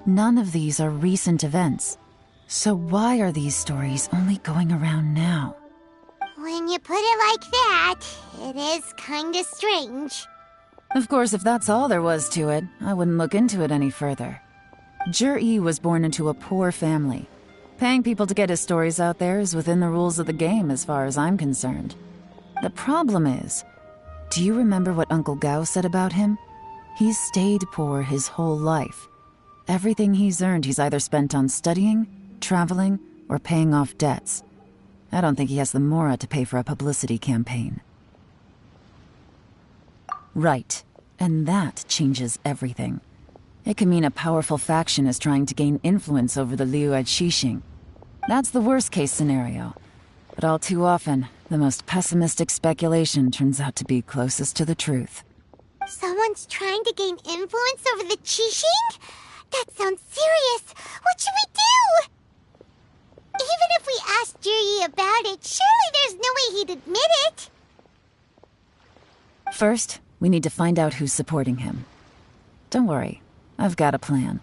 Speaker 3: none of these are recent events. So why are these stories only going around now?
Speaker 1: When you put it like that, it is kinda strange.
Speaker 3: Of course, if that's all there was to it, I wouldn't look into it any further. Jur-E was born into a poor family. Paying people to get his stories out there is within the rules of the game as far as I'm concerned. The problem is, do you remember what Uncle Gao said about him? He's stayed poor his whole life. Everything he's earned he's either spent on studying, traveling, or paying off debts. I don't think he has the mora to pay for a publicity campaign. Right, and that changes everything. It can mean a powerful faction is trying to gain influence over the Liu Xixing. That's the worst-case scenario. But all too often, the most pessimistic speculation turns out to be closest to the truth.
Speaker 1: Someone's trying to gain influence over the Qixing? That sounds serious. What should we do? Even if we asked Juri about it, surely there's no way he'd admit it.
Speaker 3: First, we need to find out who's supporting him. Don't worry, I've got a plan.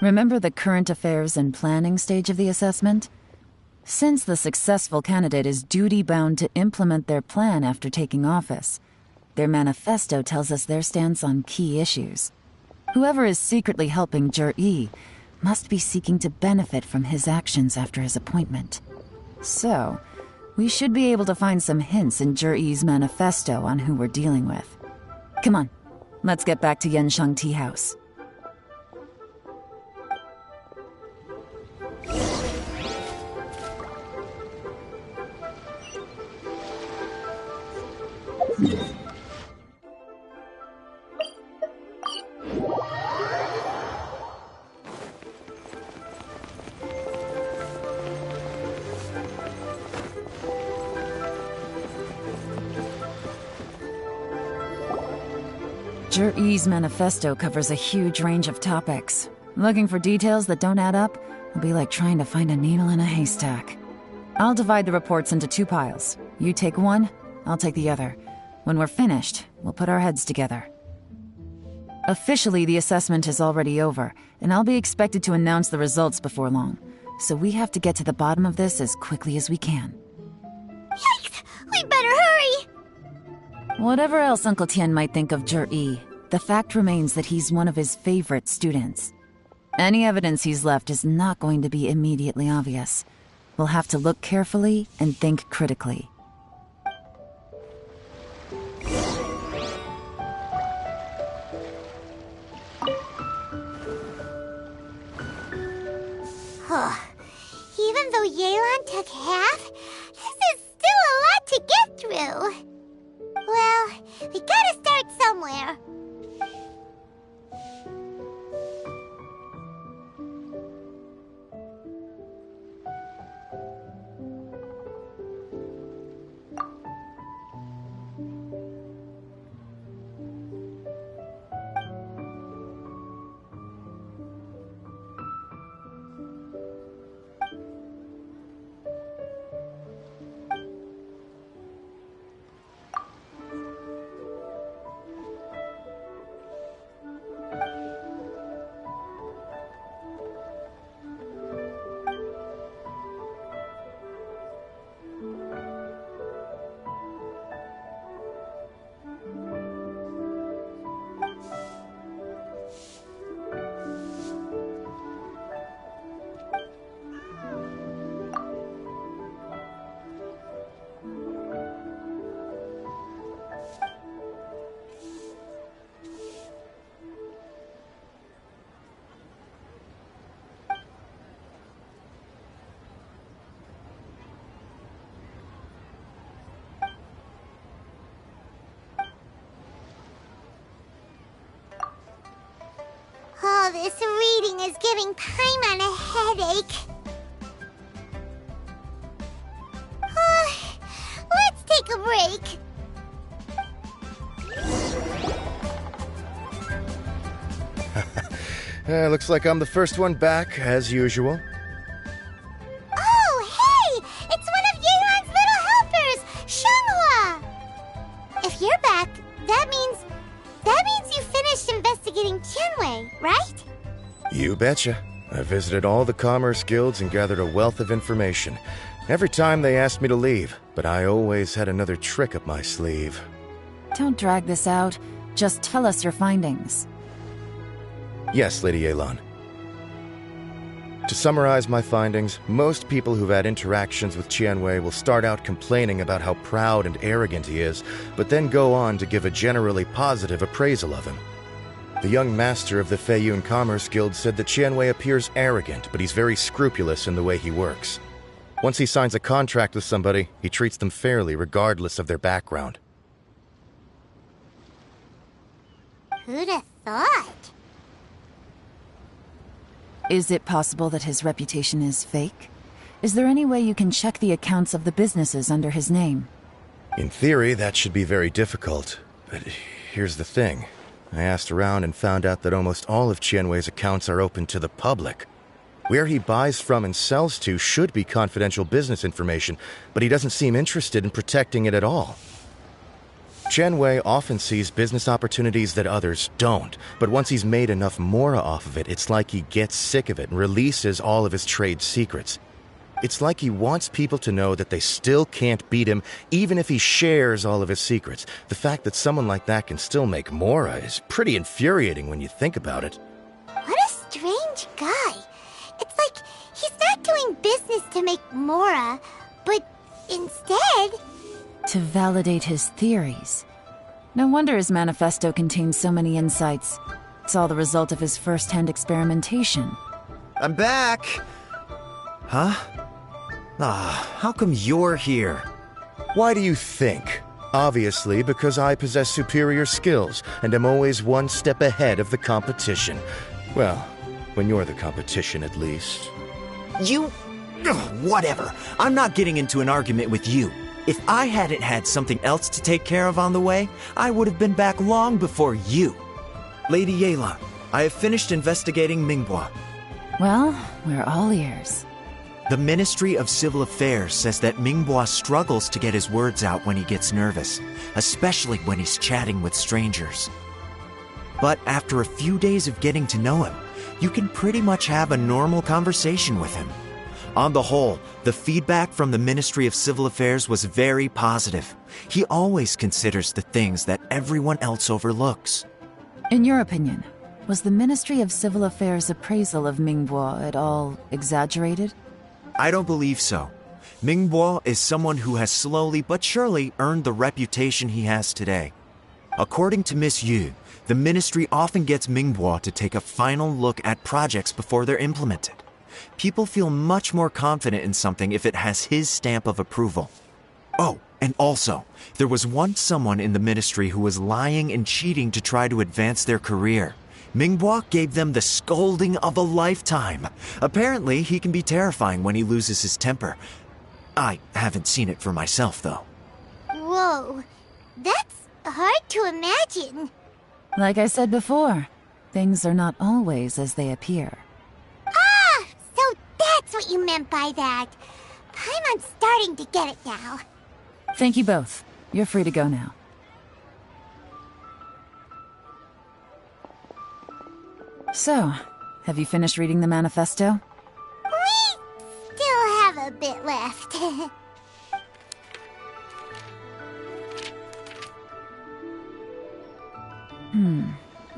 Speaker 3: Remember the current affairs and planning stage of the assessment? Since the successful candidate is duty-bound to implement their plan after taking office, their manifesto tells us their stance on key issues. Whoever is secretly helping Jur-E must be seeking to benefit from his actions after his appointment. So, we should be able to find some hints in Jur-E's manifesto on who we're dealing with. Come on, let's get back to Yenshang Tea House. Jur-E's manifesto covers a huge range of topics. Looking for details that don't add up will be like trying to find a needle in a haystack. I'll divide the reports into 2 piles. You take one, I'll take the other. When we're finished, we'll put our heads together. Officially, the assessment is already over, and I'll be expected to announce the results before long. So we have to get to the bottom of this as quickly as we can.
Speaker 1: Yikes! We better hurry!
Speaker 3: Whatever else Uncle Tian might think of Zhi, the fact remains that he's one of his favorite students. Any evidence he's left is not going to be immediately obvious. We'll have to look carefully and think critically.
Speaker 1: Even though Yelan took half, this is still a lot to get through. Well, we gotta start somewhere. Oh, this reading is giving Paimon a headache. Let's take a break.
Speaker 8: Looks like I'm the first one back, as usual.
Speaker 1: Oh, hey! It's one of Yelan's little helpers, Shanghua! If you're back, that means you finished investigating Tianwei, right?
Speaker 8: You betcha. I visited all the commerce guilds and gathered a wealth of information. Every time they asked me to leave, but I always had another trick up my sleeve.
Speaker 3: Don't drag this out. Just tell us your findings.
Speaker 8: Yes, Lady Yelan. To summarize my findings, most people who've had interactions with Tianwei will start out complaining about how proud and arrogant he is, but then go on to give a generally positive appraisal of him. The young master of the Feiyun Commerce Guild said that Tianwei appears arrogant, but he's very scrupulous in the way he works. Once he signs a contract with somebody, he treats them fairly regardless of their background.
Speaker 1: Who'd have thought?
Speaker 3: Is it possible that his reputation is fake? Is there any way you can check the accounts of the businesses under his name?
Speaker 8: In theory, that should be very difficult. But here's the thing. I asked around and found out that almost all of Tianwei's accounts are open to the public. Where he buys from and sells to should be confidential business information, but he doesn't seem interested in protecting it at all. Tianwei often sees business opportunities that others don't, but once he's made enough mora off of it, it's like he gets sick of it and releases all of his trade secrets. It's like he wants people to know that they still can't beat him, even if he shares all of his secrets. The fact that someone like that can still make mora is pretty infuriating when you think about it.
Speaker 1: What a strange guy. It's like he's not doing business to make mora, but instead...
Speaker 3: to validate his theories. No wonder his manifesto contains so many insights. It's all the result of his first-hand experimentation.
Speaker 4: I'm back! Huh? How come you're here?
Speaker 8: Why do you think? Obviously, because I possess superior skills and am always one step ahead of the competition. Well, when you're the competition, at least.
Speaker 4: You... whatever. I'm not getting into an argument with you. If I hadn't had something else to take care of on the way, I would have been back long before you. Lady Yelan, I have finished investigating Mingbua.
Speaker 3: Well, we're all ears.
Speaker 4: The Ministry of Civil Affairs says that Minghua struggles to get his words out when he gets nervous, especially when he's chatting with strangers. But after a few days of getting to know him, you can pretty much have a normal conversation with him. On the whole, the feedback from the Ministry of Civil Affairs was very positive. He always considers the things that everyone else overlooks.
Speaker 3: In your opinion, was the Ministry of Civil Affairs' appraisal of Minghua at all exaggerated?
Speaker 4: I don't believe so. Minghua is someone who has slowly but surely earned the reputation he has today. According to Miss Yu, the ministry often gets Minghua to take a final look at projects before they're implemented. People feel much more confident in something if it has his stamp of approval. Oh, and also, there was once someone in the ministry who was lying and cheating to try to advance their career. Minghua gave them the scolding of a lifetime. Apparently, he can be terrifying when he loses his temper. I haven't seen it for myself, though.
Speaker 1: Whoa, that's hard to imagine.
Speaker 3: Like I said before, things are not always as they appear.
Speaker 1: Ah, so that's what you meant by that. I'm starting to get it now.
Speaker 3: Thank you both. You're free to go now. So, have you finished reading the manifesto?
Speaker 1: We still have a bit left.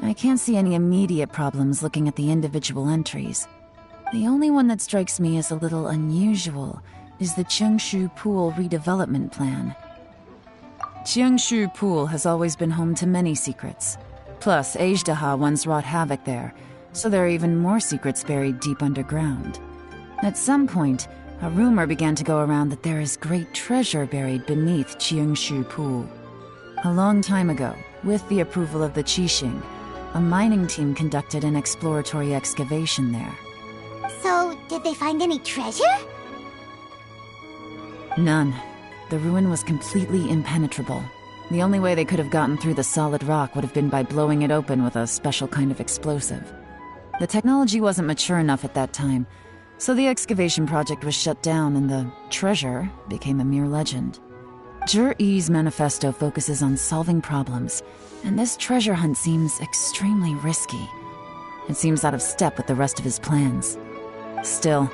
Speaker 3: I can't see any immediate problems looking at the individual entries. The only one that strikes me as a little unusual is the Chengshu Pool redevelopment plan. Chengshu Pool has always been home to many secrets. Plus, Ajdaha once wrought havoc there, so there are even more secrets buried deep underground. At some point, a rumor began to go around that there is great treasure buried beneath Chengshu Pool. A long time ago, with the approval of the Qixing, a mining team conducted an exploratory excavation there.
Speaker 1: So, did they find any treasure?
Speaker 3: None. The ruin was completely impenetrable. The only way they could have gotten through the solid rock would have been by blowing it open with a special kind of explosive. The technology wasn't mature enough at that time, so the excavation project was shut down and the treasure became a mere legend. Zhi-Yi's manifesto focuses on solving problems, and this treasure hunt seems extremely risky. It seems out of step with the rest of his plans. Still,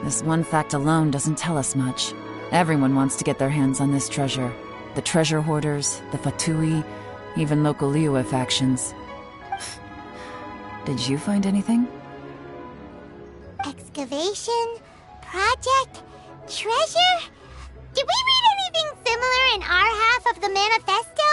Speaker 3: this one fact alone doesn't tell us much. Everyone wants to get their hands on this treasure. The treasure hoarders, the Fatui, even local Liyue factions. Did you find anything?
Speaker 1: Excavation? Project? Treasure? Did we read anything similar in our half of the manifesto?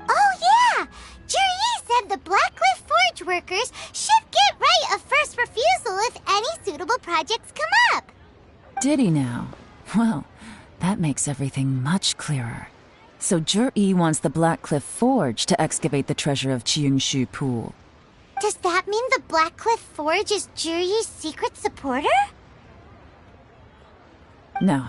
Speaker 1: Oh yeah! Juri said the Blackcliff Forge workers should get right of first refusal if any suitable projects come up.
Speaker 3: Did he now? Well, that makes everything much clearer. So Zhi-Yi wants the Blackcliff Forge to excavate the treasure of Chengshu Pool.
Speaker 1: Does that mean the Blackcliff Forge is Juri's secret supporter?
Speaker 3: No,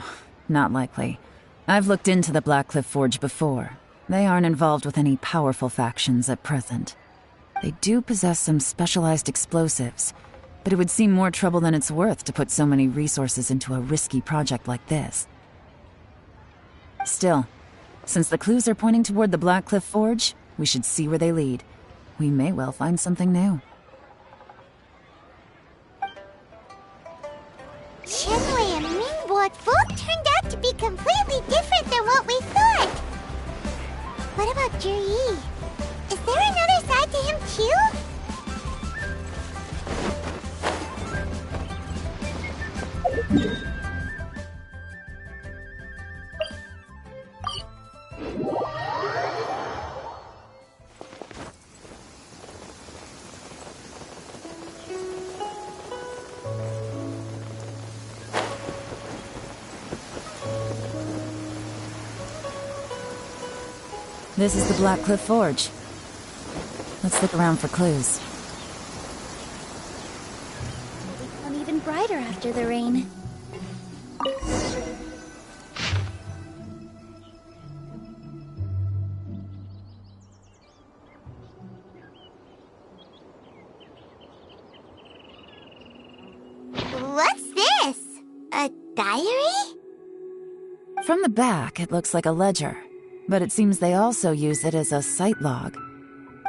Speaker 3: not likely. I've looked into the Blackcliff Forge before. They aren't involved with any powerful factions at present. They do possess some specialized explosives, but it would seem more trouble than it's worth to put so many resources into a risky project like this. Still, since the clues are pointing toward the Blackcliff Forge, we should see where they lead. We may well find something new.
Speaker 1: Shenwei and Minghua both turned out to be completely different than what we thought. What about Juri? Is there another side to him too?
Speaker 3: This is the Blackcliff Forge. Let's look around for clues.
Speaker 16: It'll become even brighter after the rain.
Speaker 1: diary?
Speaker 3: From the back, it looks like a ledger, but it seems they also use it as a site log.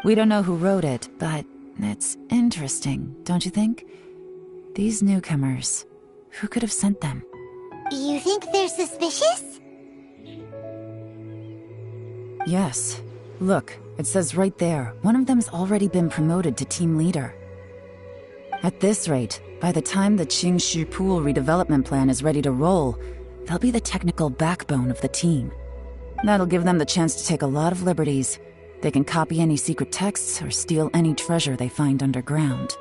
Speaker 3: We don't know who wrote it, but it's interesting, don't you think? These newcomers, who could have sent them?
Speaker 1: You think they're suspicious?
Speaker 3: Yes. Look, it says right there, one of them's already been promoted to team leader. At this rate, by the time the Qingshu Pool redevelopment plan is ready to roll, they'll be the technical backbone of the team. That'll give them the chance to take a lot of liberties. They can copy any secret texts or steal any treasure they find underground.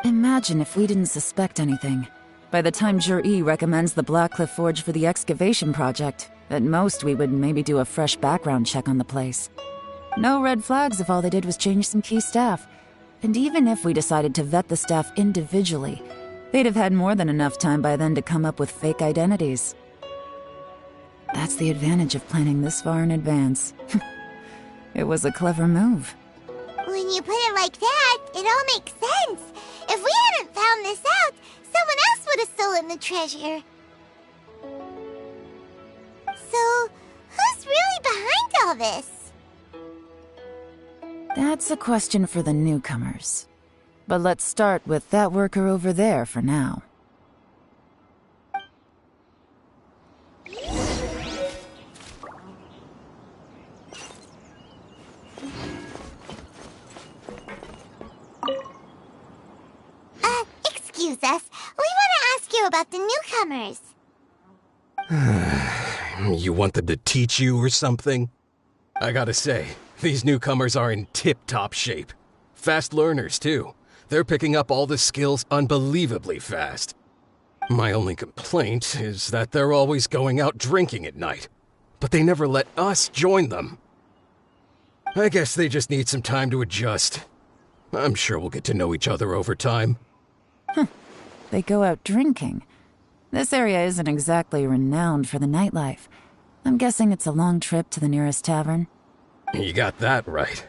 Speaker 3: Imagine if we didn't suspect anything. By the time Jur-E recommends the Blackcliff Forge for the excavation project, at most we would maybe do a fresh background check on the place. No red flags if all they did was change some key staff. And even if we decided to vet the staff individually, they'd have had more than enough time by then to come up with fake identities. That's the advantage of planning this far in advance. It was a clever move.
Speaker 1: When you put it like that, it all makes sense. If we hadn't found this out, someone else would have stolen the treasure. So, who's really behind all this?
Speaker 3: That's a question for the newcomers. But let's start with that worker over there for now.
Speaker 1: Excuse us. We want to ask you about the newcomers.
Speaker 17: You want them to teach you or something? I gotta say, these newcomers are in tip-top shape. Fast learners, too. They're picking up all the skills unbelievably fast. My only complaint is that they're always going out drinking at night. But they never let us join them. I guess they just need some time to adjust. I'm sure we'll get to know each other over time.
Speaker 3: They go out drinking. This area isn't exactly renowned for the nightlife. I'm guessing it's a long trip to the nearest tavern.
Speaker 17: You got that right.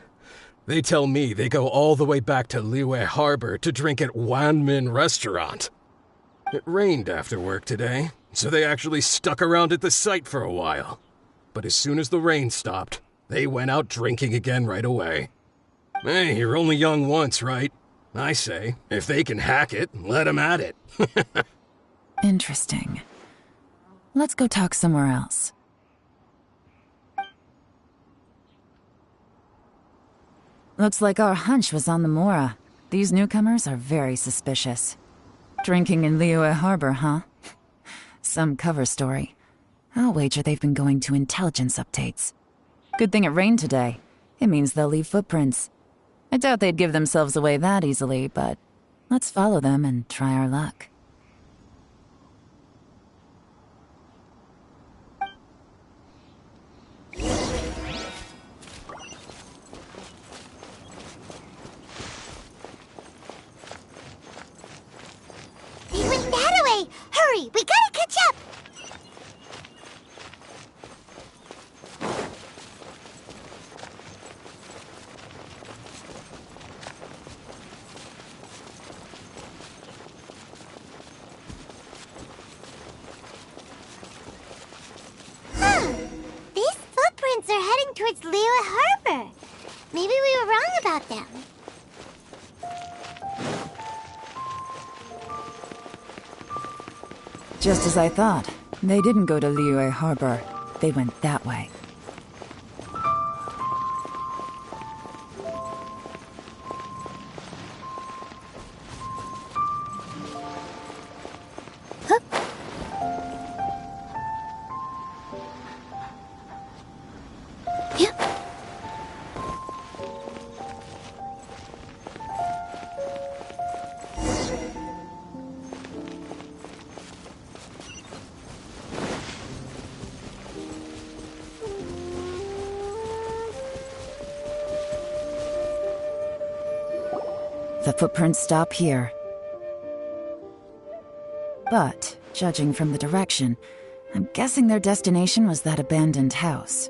Speaker 17: They tell me they go all the way back to Liyue Harbor to drink at Wanmin Restaurant. It rained after work today, so they actually stuck around at the site for a while. But as soon as the rain stopped, they went out drinking again right away. Hey, you're only young once, right? I say, if they can hack it, let them at it.
Speaker 3: Interesting. Let's go talk somewhere else. Looks like our hunch was on the Mora. These newcomers are very suspicious. Drinking in Liyue Harbor, huh? Some cover story. I'll wager they've been going to intelligence updates. Good thing it rained today. It means they'll leave footprints. I doubt they'd give themselves away that easily, but let's follow them and try our luck.
Speaker 1: They went that way! Hurry, we gotta catch up! These footprints are heading towards Liyue Harbor. Maybe we were wrong about them.
Speaker 3: Just as I thought. They didn't go to Liyue Harbor. They went that way. The footprints stop here. But, judging from the direction, I'm guessing their destination was that abandoned house.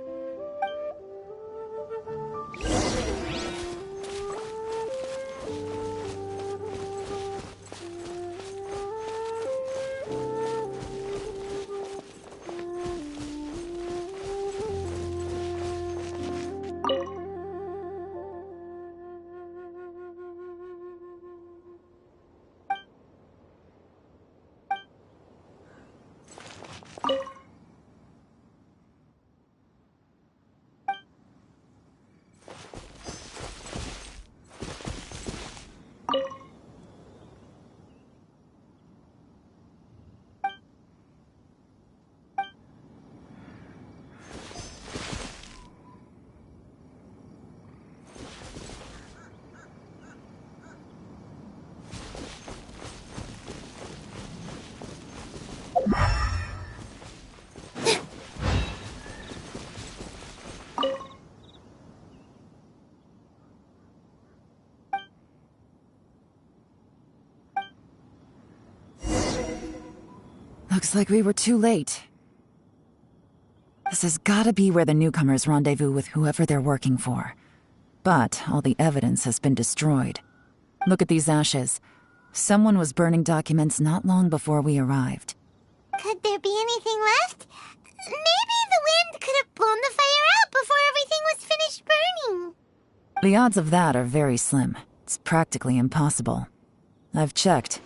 Speaker 3: Looks like we were too late. This has gotta be where the newcomers rendezvous with whoever they're working for. But all the evidence has been destroyed. Look at these ashes. Someone was burning documents not long before we arrived.
Speaker 1: Could there be anything left? Maybe the wind could have blown the fire out before everything was finished burning.
Speaker 3: The odds of that are very slim. It's practically impossible. I've checked.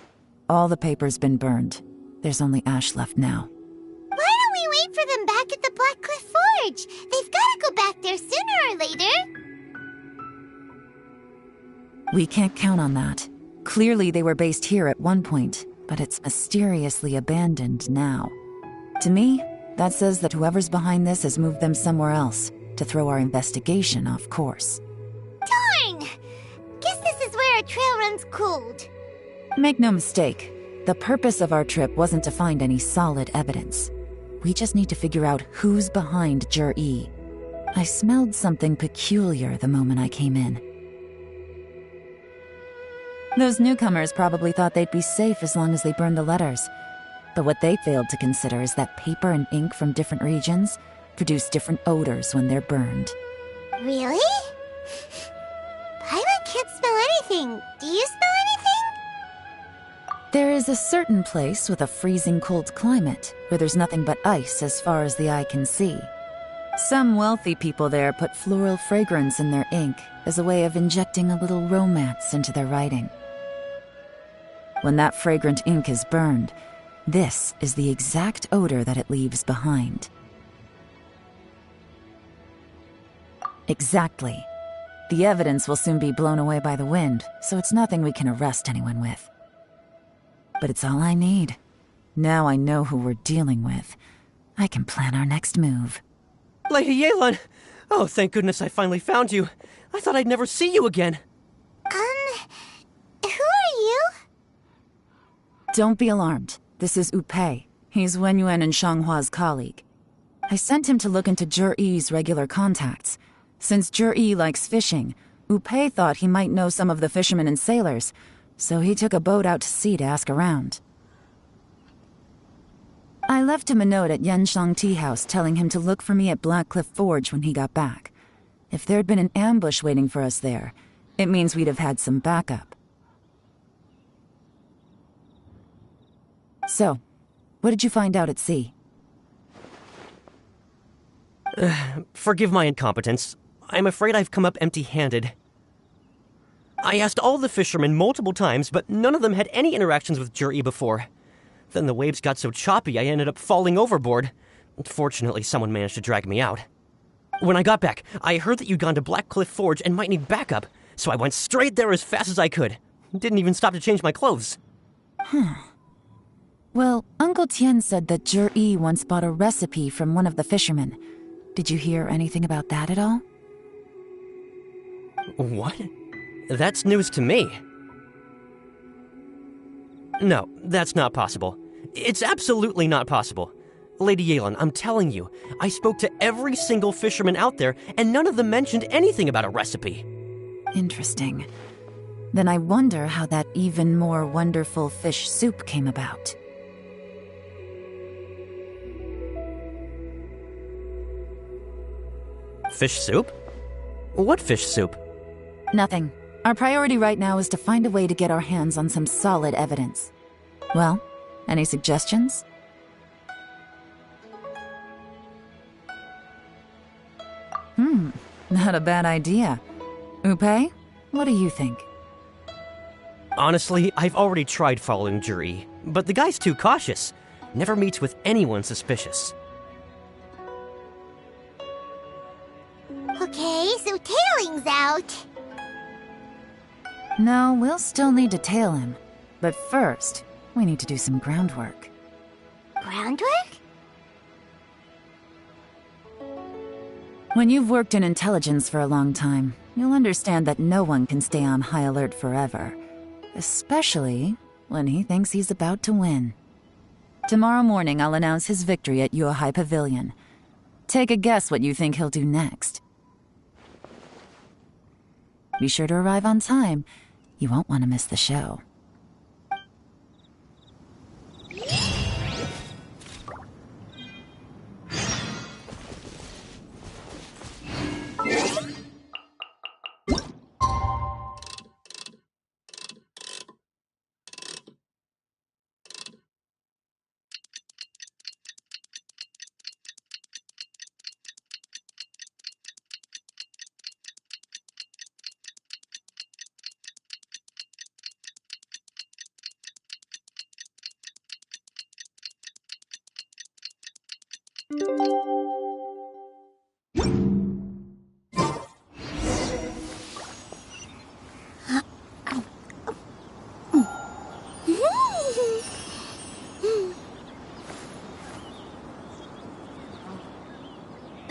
Speaker 3: All the paper's been burned. There's only ash left now.
Speaker 1: Why don't we wait for them back at the Black Cliff Forge? They've got to go back there sooner or later.
Speaker 3: We can't count on that. Clearly they were based here at one point, but it's mysteriously abandoned now. To me, that says that whoever's behind this has moved them somewhere else to throw our investigation off course.
Speaker 1: Darn! Guess this is where our trail runs cold.
Speaker 3: Make no mistake, the purpose of our trip wasn't to find any solid evidence. We just need to figure out who's behind Jur-E. I smelled something peculiar the moment I came in. Those newcomers probably thought they'd be safe as long as they burned the letters. But what they failed to consider is that paper and ink from different regions produce different odors when they're burned.
Speaker 1: Really? Paimon can't smell anything. Do you smell anything?
Speaker 3: There is a certain place with a freezing cold climate where there's nothing but ice as far as the eye can see. Some wealthy people there put floral fragrance in their ink as a way of injecting a little romance into their writing. When that fragrant ink is burned, this is the exact odor that it leaves behind. Exactly. The evidence will soon be blown away by the wind, so it's nothing we can arrest anyone with. But it's all I need. Now I know who we're dealing with. I can plan our next move.
Speaker 13: Lady Yelan! Oh, thank goodness I finally found you. I thought I'd never see you again.
Speaker 1: Who are you?
Speaker 3: Don't be alarmed. This is Upei. He's Wenyuan and Shanghua's colleague. I sent him to look into Jur-E's regular contacts. Since Jur-E likes fishing, Upei thought he might know some of the fishermen and sailors, so he took a boat out to sea to ask around. I left him a note at Yanshang Tea House telling him to look for me at Black Cliff Forge when he got back. If there'd been an ambush waiting for us there, it means we'd have had some backup. So, what did you find out at sea?
Speaker 13: Forgive my incompetence. I'm afraid I've come up empty-handed. I asked all the fishermen multiple times, but none of them had any interactions with Jur-E before. Then the waves got so choppy I ended up falling overboard. Fortunately, someone managed to drag me out. When I got back, I heard that you'd gone to Black Cliff Forge and might need backup, so I went straight there as fast as I could. Didn't even stop to change my clothes.
Speaker 3: Well, Uncle Tien said that Jur-E once bought a recipe from one of the fishermen. Did you hear anything about that at all?
Speaker 13: What? That's news to me. No, that's not possible. It's absolutely not possible. Lady Yelan, I'm telling you, I spoke to every single fisherman out there, and none of them mentioned anything about a recipe.
Speaker 3: Interesting. Then I wonder how that even more wonderful fish soup came about.
Speaker 13: Fish soup? What fish soup?
Speaker 3: Nothing. Our priority right now is to find a way to get our hands on some solid evidence. Well, any suggestions? Not a bad idea. Upei, what do you think?
Speaker 13: Honestly, I've already tried following Jur-E, but the guy's too cautious. Never meets with anyone suspicious.
Speaker 1: Okay, so tailing's out.
Speaker 3: No, we'll still need to tail him. But first, we need to do some groundwork.
Speaker 1: Groundwork?
Speaker 3: When you've worked in intelligence for a long time, you'll understand that no one can stay on high alert forever. Especially when he thinks he's about to win. Tomorrow morning, I'll announce his victory at Yuehai Pavilion. Take a guess what you think he'll do next. Be sure to arrive on time. You won't want to miss the show.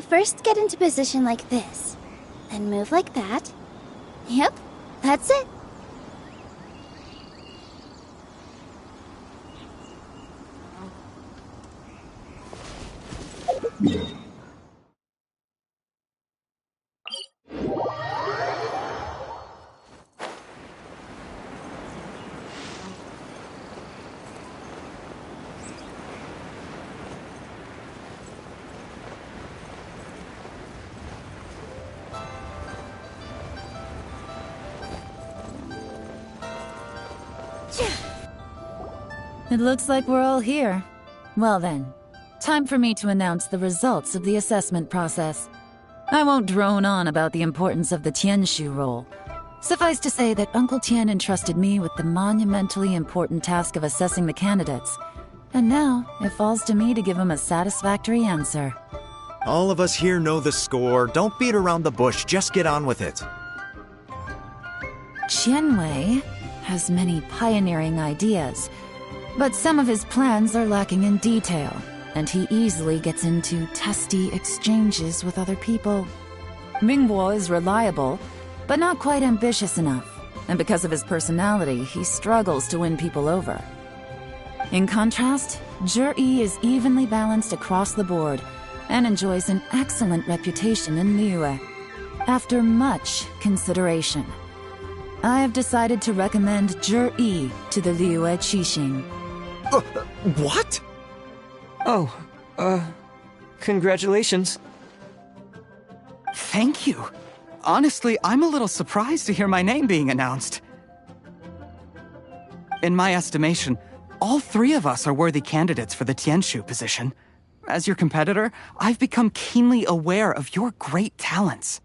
Speaker 9: First, get into position like this. Then move like that. Yep, that's it.
Speaker 3: It looks like we're all here. Well then, time for me to announce the results of the assessment process. I won't drone on about the importance of the Tianshu role. Suffice to say that Uncle Tian entrusted me with the monumentally important task of assessing the candidates. And now, it falls to me to give him a satisfactory answer.
Speaker 4: All of us here know the score. Don't beat around the bush, just get on with it.
Speaker 3: Qianwei has many pioneering ideas, but some of his plans are lacking in detail, and he easily gets into testy exchanges with other people. Mingbo is reliable, but not quite ambitious enough, and because of his personality, he struggles to win people over. In contrast, Zhi is evenly balanced across the board, and enjoys an excellent reputation in Liyue. After much consideration, I have decided to recommend Zhi to the Liyue Qixing.
Speaker 4: What?
Speaker 5: Oh, congratulations.
Speaker 6: Thank you. Honestly, I'm a little surprised to hear my name being announced. In my estimation, all three of us are worthy candidates for the Tianshu position. As your competitor, I've become keenly aware of your great talents.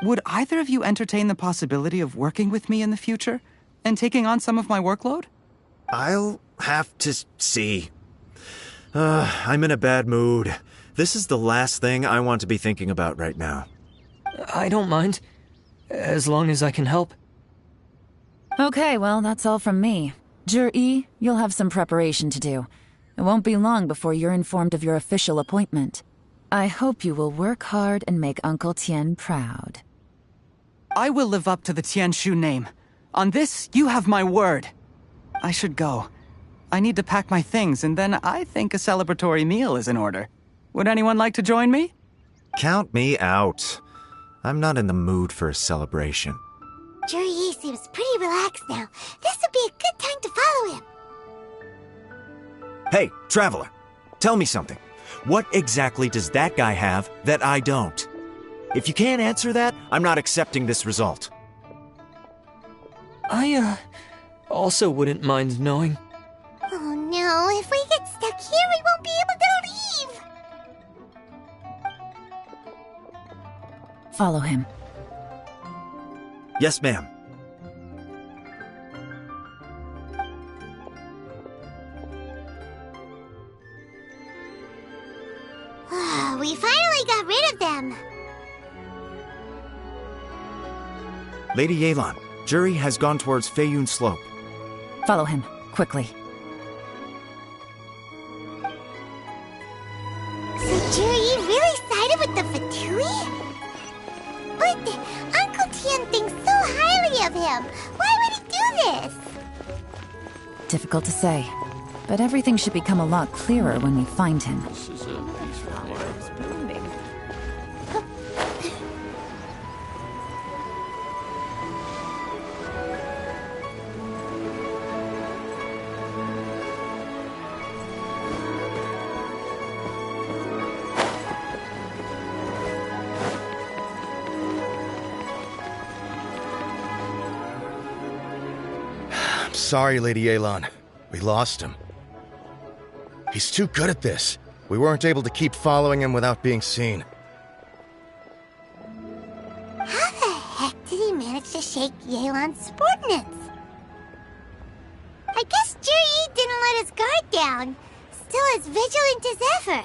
Speaker 6: Would either of you entertain the possibility of working with me in the future and taking on some of my workload?
Speaker 4: I'll have to see. I'm in a bad mood. This is the last thing I want to be thinking about right now.
Speaker 5: I don't mind, as long as I can help.
Speaker 3: Okay, well, that's all from me. Zhi, you'll have some preparation to do. It won't be long before you're informed of your official appointment. I hope you will work hard and make Uncle Tian proud.
Speaker 6: I will live up to the Tianshu name. On this, you have my word. I should go. I need to pack my things, and then I think a celebratory meal is in order. Would anyone like to join me?
Speaker 4: Count me out. I'm not in the mood for a celebration.
Speaker 1: Zhi seems pretty relaxed now. This would be a good time to follow him.
Speaker 4: Hey, Traveler, tell me something. What exactly does that guy have that I don't? If you can't answer that, I'm not accepting this result.
Speaker 5: I, also wouldn't mind knowing.
Speaker 1: Oh no, if we get stuck here, we won't be able to leave!
Speaker 3: Follow him.
Speaker 4: Yes, ma'am.
Speaker 1: We finally got rid of them!
Speaker 4: Lady Yelan, Zhi has gone towards Feiyun Slope.
Speaker 3: Follow him, quickly.
Speaker 1: So Zhi really sided with the Fatui? But Uncle Tian thinks so highly of him. Why would he do this?
Speaker 3: Difficult to say, but everything should become a lot clearer when we find him.
Speaker 15: This is a peaceful day.
Speaker 8: Sorry, Lady Yelan. We lost him. He's too good at this. We weren't able to keep following him without being seen.
Speaker 1: How the heck did he manage to shake Yelan's subordinates? I guess Zhi didn't let his guard down. still as vigilant as ever.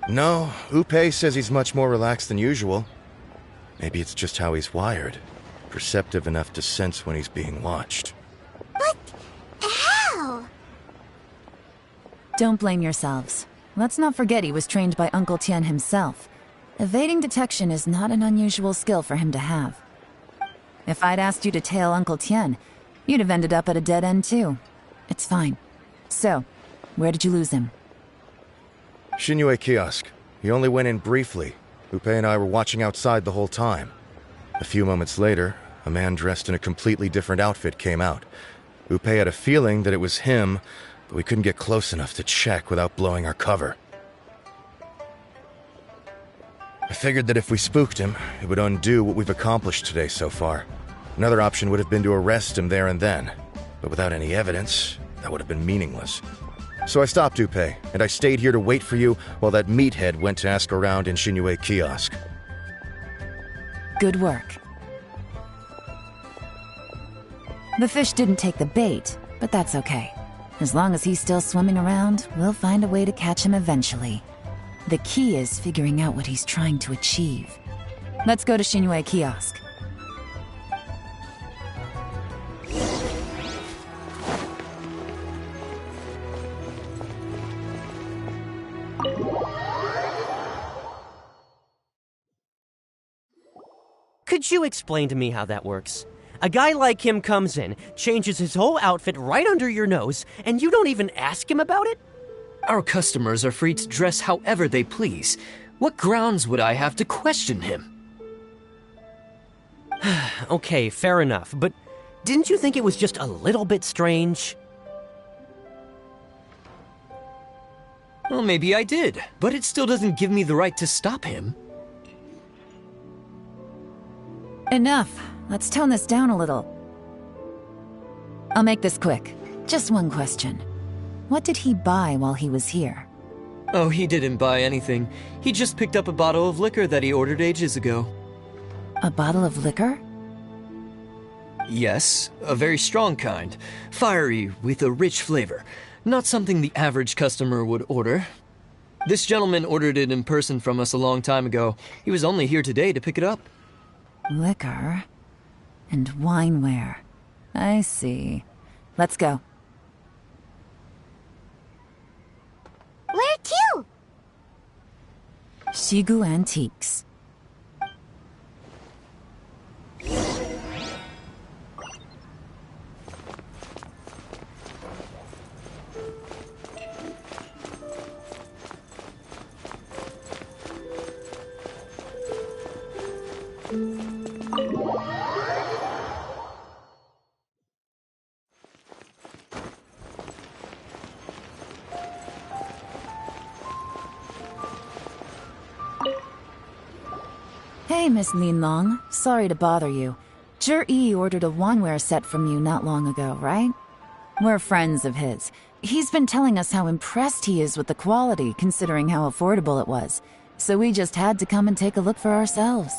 Speaker 8: No, Upe says he's much more relaxed than usual. Maybe it's just how he's wired. Perceptive enough to sense when he's being watched.
Speaker 1: But how?
Speaker 3: Don't blame yourselves. Let's not forget he was trained by Uncle Tien himself. Evading detection is not an unusual skill for him to have. If I'd asked you to tail Uncle Tien, you'd have ended up at a dead end too. It's fine. So, where did you lose him?
Speaker 8: Shinue Kiosk. He only went in briefly. Upe and I were watching outside the whole time. A few moments later, a man dressed in a completely different outfit came out. Upe had a feeling that it was him, but we couldn't get close enough to check without blowing our cover. I figured that if we spooked him, it would undo what we've accomplished today so far. Another option would have been to arrest him there and then, but without any evidence, that would have been meaningless. So I stopped Upe, and I stayed here to wait for you while that meathead went to ask around in Shinue Kiosk.
Speaker 3: Good work. The fish didn't take the bait, but that's okay. As long as he's still swimming around, we'll find a way to catch him eventually. The key is figuring out what he's trying to achieve. Let's go to Shinue Kiosk.
Speaker 13: Could you explain to me how that works? A guy like him comes in, changes his whole outfit right under your nose, and you don't even ask him about it?
Speaker 5: Our customers are free to dress however they please. What grounds would I have to question him?
Speaker 13: Okay, fair enough, but didn't you think it was just a little bit strange?
Speaker 5: Well, maybe I did, but it still doesn't give me the right to stop him.
Speaker 3: Enough. Let's tone this down a little. I'll make this quick. Just one question. What did he buy while he was here?
Speaker 5: Oh, he didn't buy anything. He just picked up a bottle of liquor that he ordered ages ago.
Speaker 3: A bottle of liquor?
Speaker 5: Yes, a very strong kind. Fiery, with a rich flavor. Not something the average customer would order. This gentleman ordered it in person from us a long time ago. He was only here today to pick it up.
Speaker 3: Liquor and wineware. I see. Let's go.
Speaker 1: Where to?
Speaker 3: Shigu Antiques. Hey, Miss Lin Long. Sorry to bother you. Zhi ordered a wineware set from you not long ago, right? We're friends of his. He's been telling us how impressed he is with the quality, considering how affordable it was. So we just had to come and take a look for ourselves.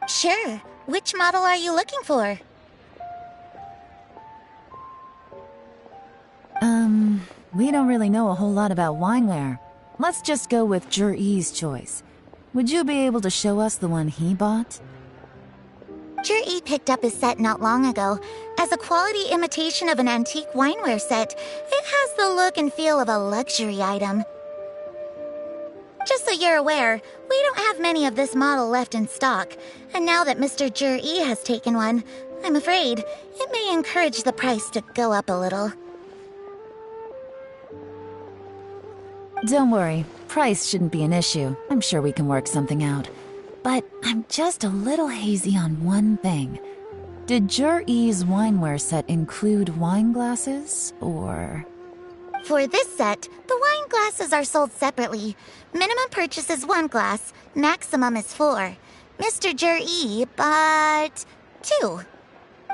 Speaker 9: Sure. Which model are you looking for?
Speaker 3: We don't really know a whole lot about wineware. Let's just go with Zhi's choice. Would you be able to show us the one he bought?
Speaker 9: Zhi picked up his set not long ago. As a quality imitation of an antique wineware set, it has the look and feel of a luxury item. Just so you're aware, we don't have many of this model left in stock, and now that Mr. Zhi has taken one, I'm afraid it may encourage the price to go up a little.
Speaker 3: Don't worry, price shouldn't be an issue. I'm sure we can work something out. But I'm just a little hazy on one thing. Did Zhi's wineware set include wine glasses, or...?
Speaker 9: For this set, the wine glasses are sold separately. Minimum purchase is 1 glass, maximum is 4. Mr. Zhi bought 2.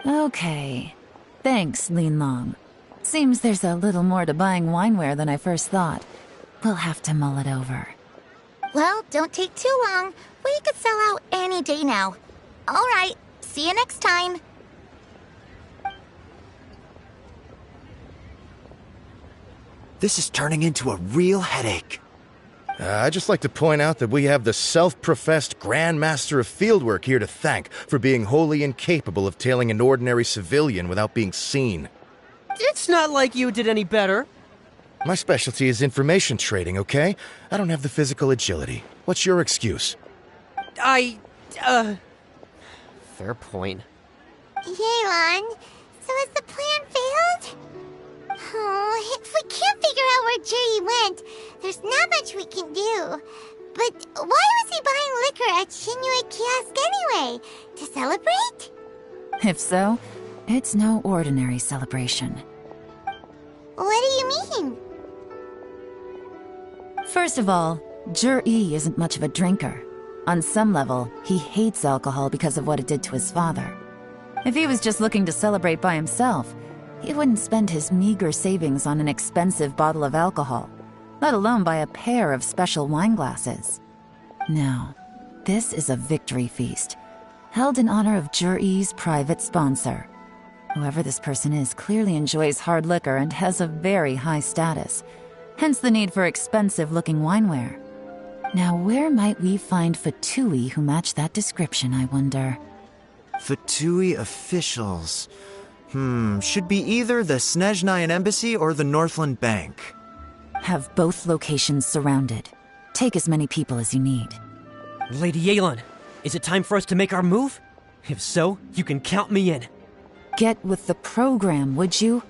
Speaker 3: Okay. Thanks, Lin Long. Seems there's a little more to buying wineware than I first thought. We'll have to mull it over.
Speaker 9: Well, don't take too long. We could sell out any day now. All right, see you next time.
Speaker 4: This is turning into a real headache.
Speaker 8: I'd just like to point out that we have the self-professed Grand Master of Fieldwork here to thank for being wholly incapable of tailing an ordinary civilian without being seen.
Speaker 13: It's not like you did any better.
Speaker 8: My specialty is information trading, okay? I don't have the physical agility. What's your excuse?
Speaker 13: Fair point.
Speaker 1: Yelan, so has the plan failed? Oh, if we can't figure out where Juri went, there's not much we can do. But why was he buying liquor at Shinue Kiosk anyway? To celebrate?
Speaker 3: If so, it's no ordinary celebration.
Speaker 1: What do you mean?
Speaker 3: First of all, Juri isn't much of a drinker. On some level, he hates alcohol because of what it did to his father. If he was just looking to celebrate by himself, he wouldn't spend his meager savings on an expensive bottle of alcohol, let alone buy a pair of special wine glasses. No, this is a victory feast, held in honor of Juri's private sponsor. Whoever this person is clearly enjoys hard liquor and has a very high status, hence the need for expensive-looking wineware. Now, where might we find Fatui who match that description, I wonder?
Speaker 4: Fatui officials. Should be either the Snezhnayan Embassy or the Northland Bank.
Speaker 3: Have both locations surrounded. Take as many people as you need.
Speaker 13: Lady Yelan, is it time for us to make our move? If so, you can count me in.
Speaker 3: Get with the program, would you?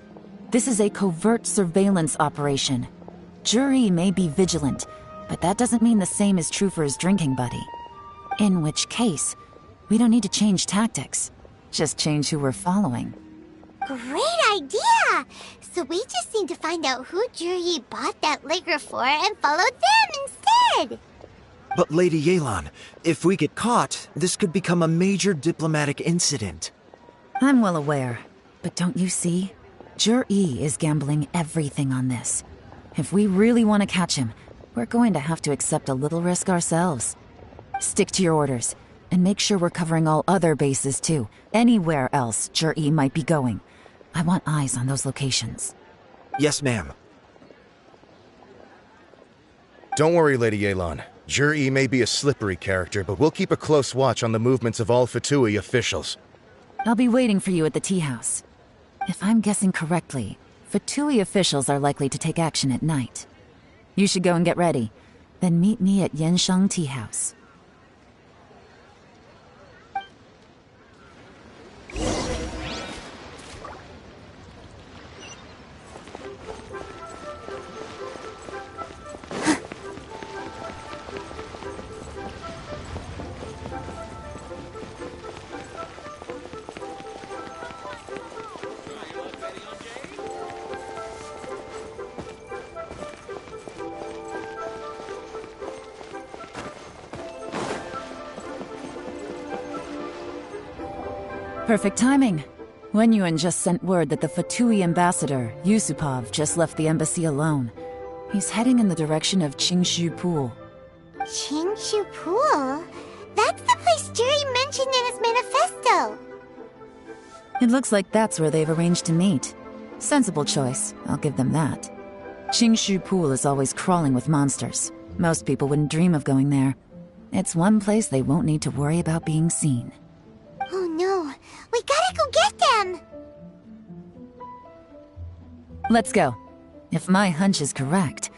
Speaker 3: This is a covert surveillance operation. Juri may be vigilant, but that doesn't mean the same is true for his drinking buddy. In which case, we don't need to change tactics. Just change who we're following.
Speaker 1: Great idea! So we just need to find out who Juri bought that liquor for and follow them instead!
Speaker 4: But Lady Yelan, if we get caught, this could become a major diplomatic incident.
Speaker 3: I'm well aware, but don't you see? Juri is gambling everything on this. If we really want to catch him, we're going to have to accept a little risk ourselves. Stick to your orders, and make sure we're covering all other bases too. Anywhere else Juri might be going. I want eyes on those locations.
Speaker 4: Yes, ma'am.
Speaker 8: Don't worry, Lady Yelan. Juri may be a slippery character, but we'll keep a close watch on the movements of all Fatui officials.
Speaker 3: I'll be waiting for you at the tea house. If I'm guessing correctly, Fatui officials are likely to take action at night. You should go and get ready. Then meet me at Yansheng Tea House. Perfect timing. Wenyuan just sent word that the Fatui ambassador, Yusupov, just left the embassy alone. He's heading in the direction of Qingshu Pool.
Speaker 1: Qingshu Pool? That's the place Juri mentioned in his manifesto!
Speaker 3: It looks like that's where they've arranged to meet. Sensible choice, I'll give them that. Qingshu Pool is always crawling with monsters. Most people wouldn't dream of going there. It's one place they won't need to worry about being seen.
Speaker 1: Oh no, we gotta go get them!
Speaker 3: Let's go. If my hunch is correct,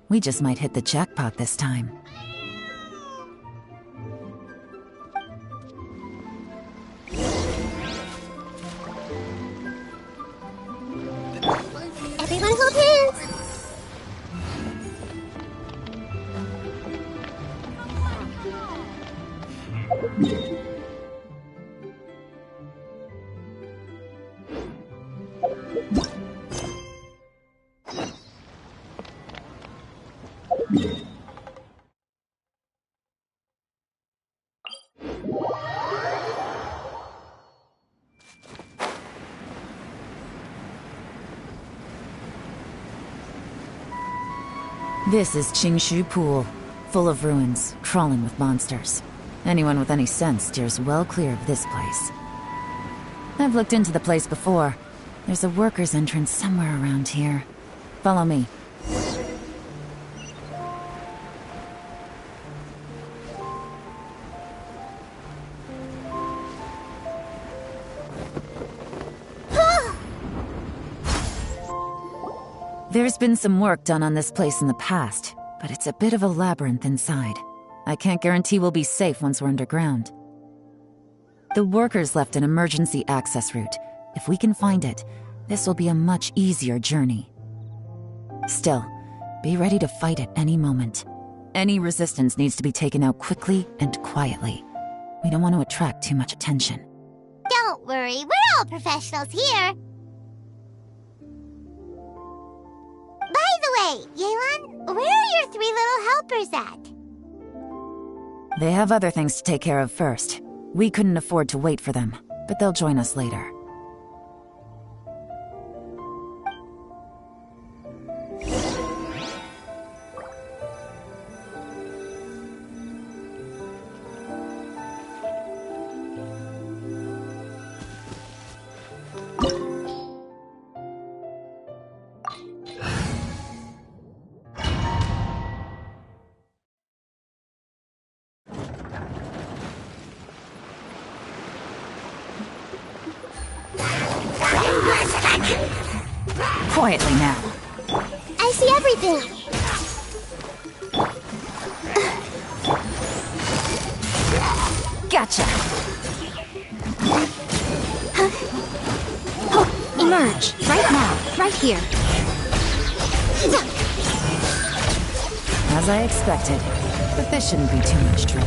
Speaker 3: we just might hit the jackpot this time.
Speaker 1: Everyone hold hands!
Speaker 3: This is Qingshu Pool, full of ruins, crawling with monsters. Anyone with any sense steers well clear of this place. I've looked into the place before. There's a worker's entrance somewhere around here. Follow me. There's been some work done on this place in the past, but it's a bit of a labyrinth inside. I can't guarantee we'll be safe once we're underground. The workers left an emergency access route. If we can find it, this will be a much easier journey. Still, be ready to fight at any moment. Any resistance needs to be taken out quickly and quietly. We don't want to attract too much attention.
Speaker 1: Don't worry, we're all professionals here. By the way, Yelan, where are your 3 little helpers at?
Speaker 3: They have other things to take care of first. We couldn't afford to wait for them, but they'll join us later. Quietly now.
Speaker 1: I see everything.
Speaker 3: Gotcha!
Speaker 1: Oh, emerge. Right now. Right here.
Speaker 3: As I expected, but this shouldn't be too much trouble.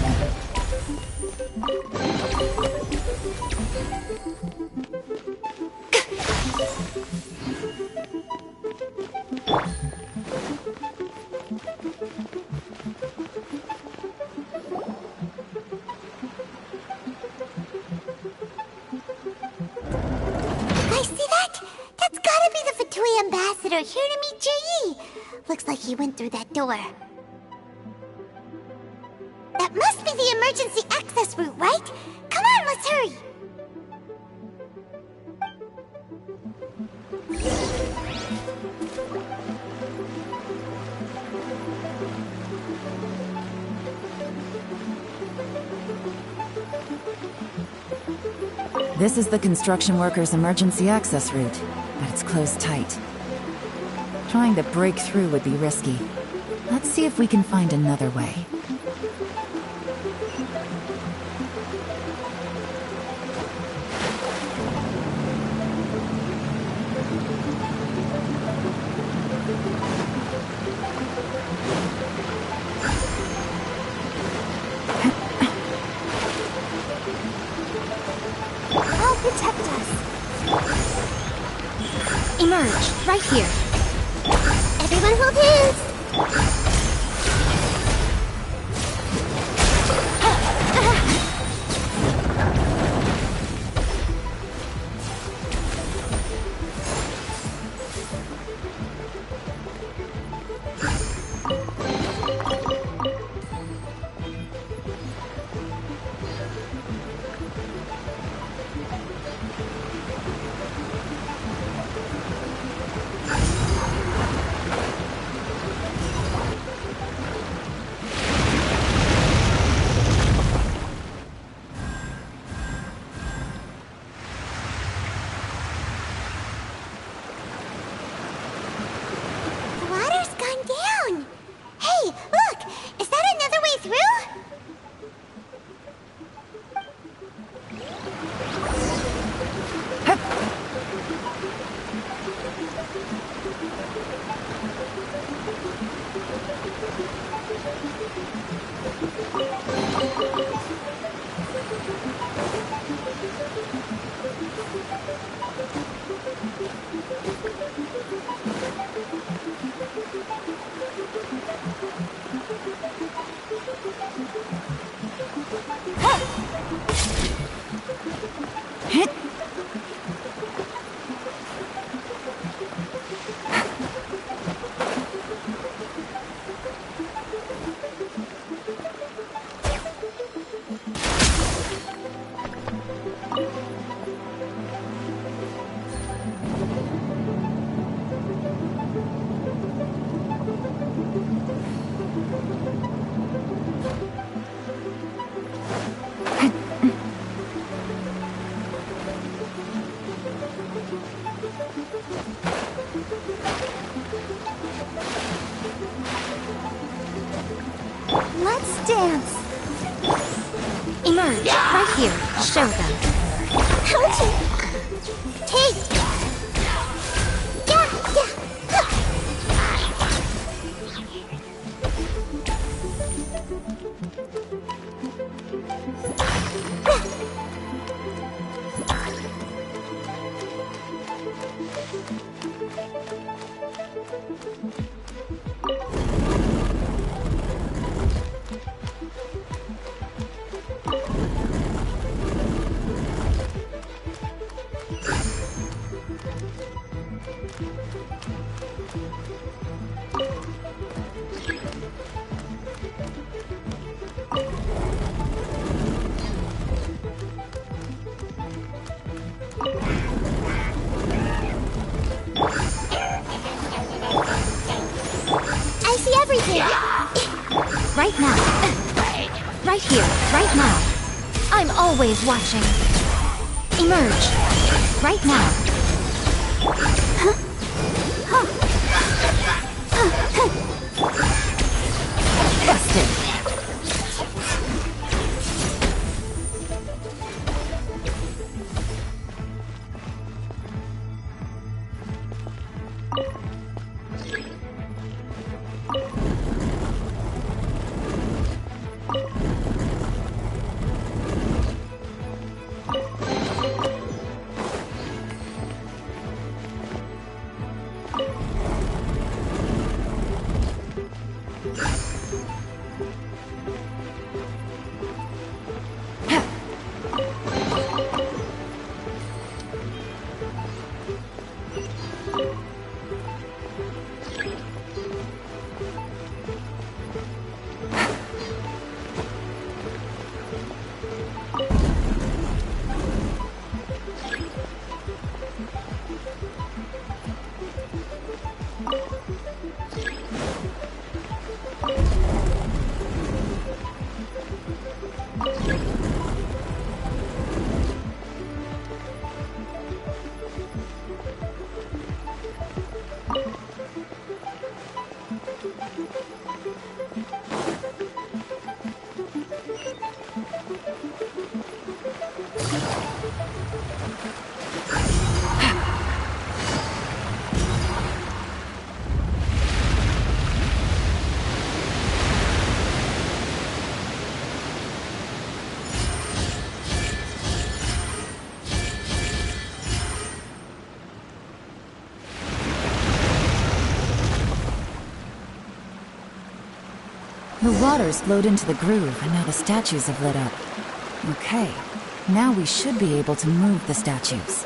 Speaker 1: Ambassador here to meet Ji. Looks like he went through that door. That must be the emergency access route, right? Come on, let's hurry.
Speaker 3: This is the construction workers' emergency access route, but it's closed tight. Trying to break through would be risky. Let's see if we can find another way.
Speaker 1: I'll protect us. Emerge, right here. Everyone hold hands!
Speaker 9: dance. Emerge, right here. Show them. Ouchie!
Speaker 1: Take! Yeah, yeah! I see everything!
Speaker 9: Right now. Right here, right now. I'm always watching. Emerge. Right now. Busted. The water's flowed into the groove, and now the statues have lit up. Okay, now we should be able to move the statues.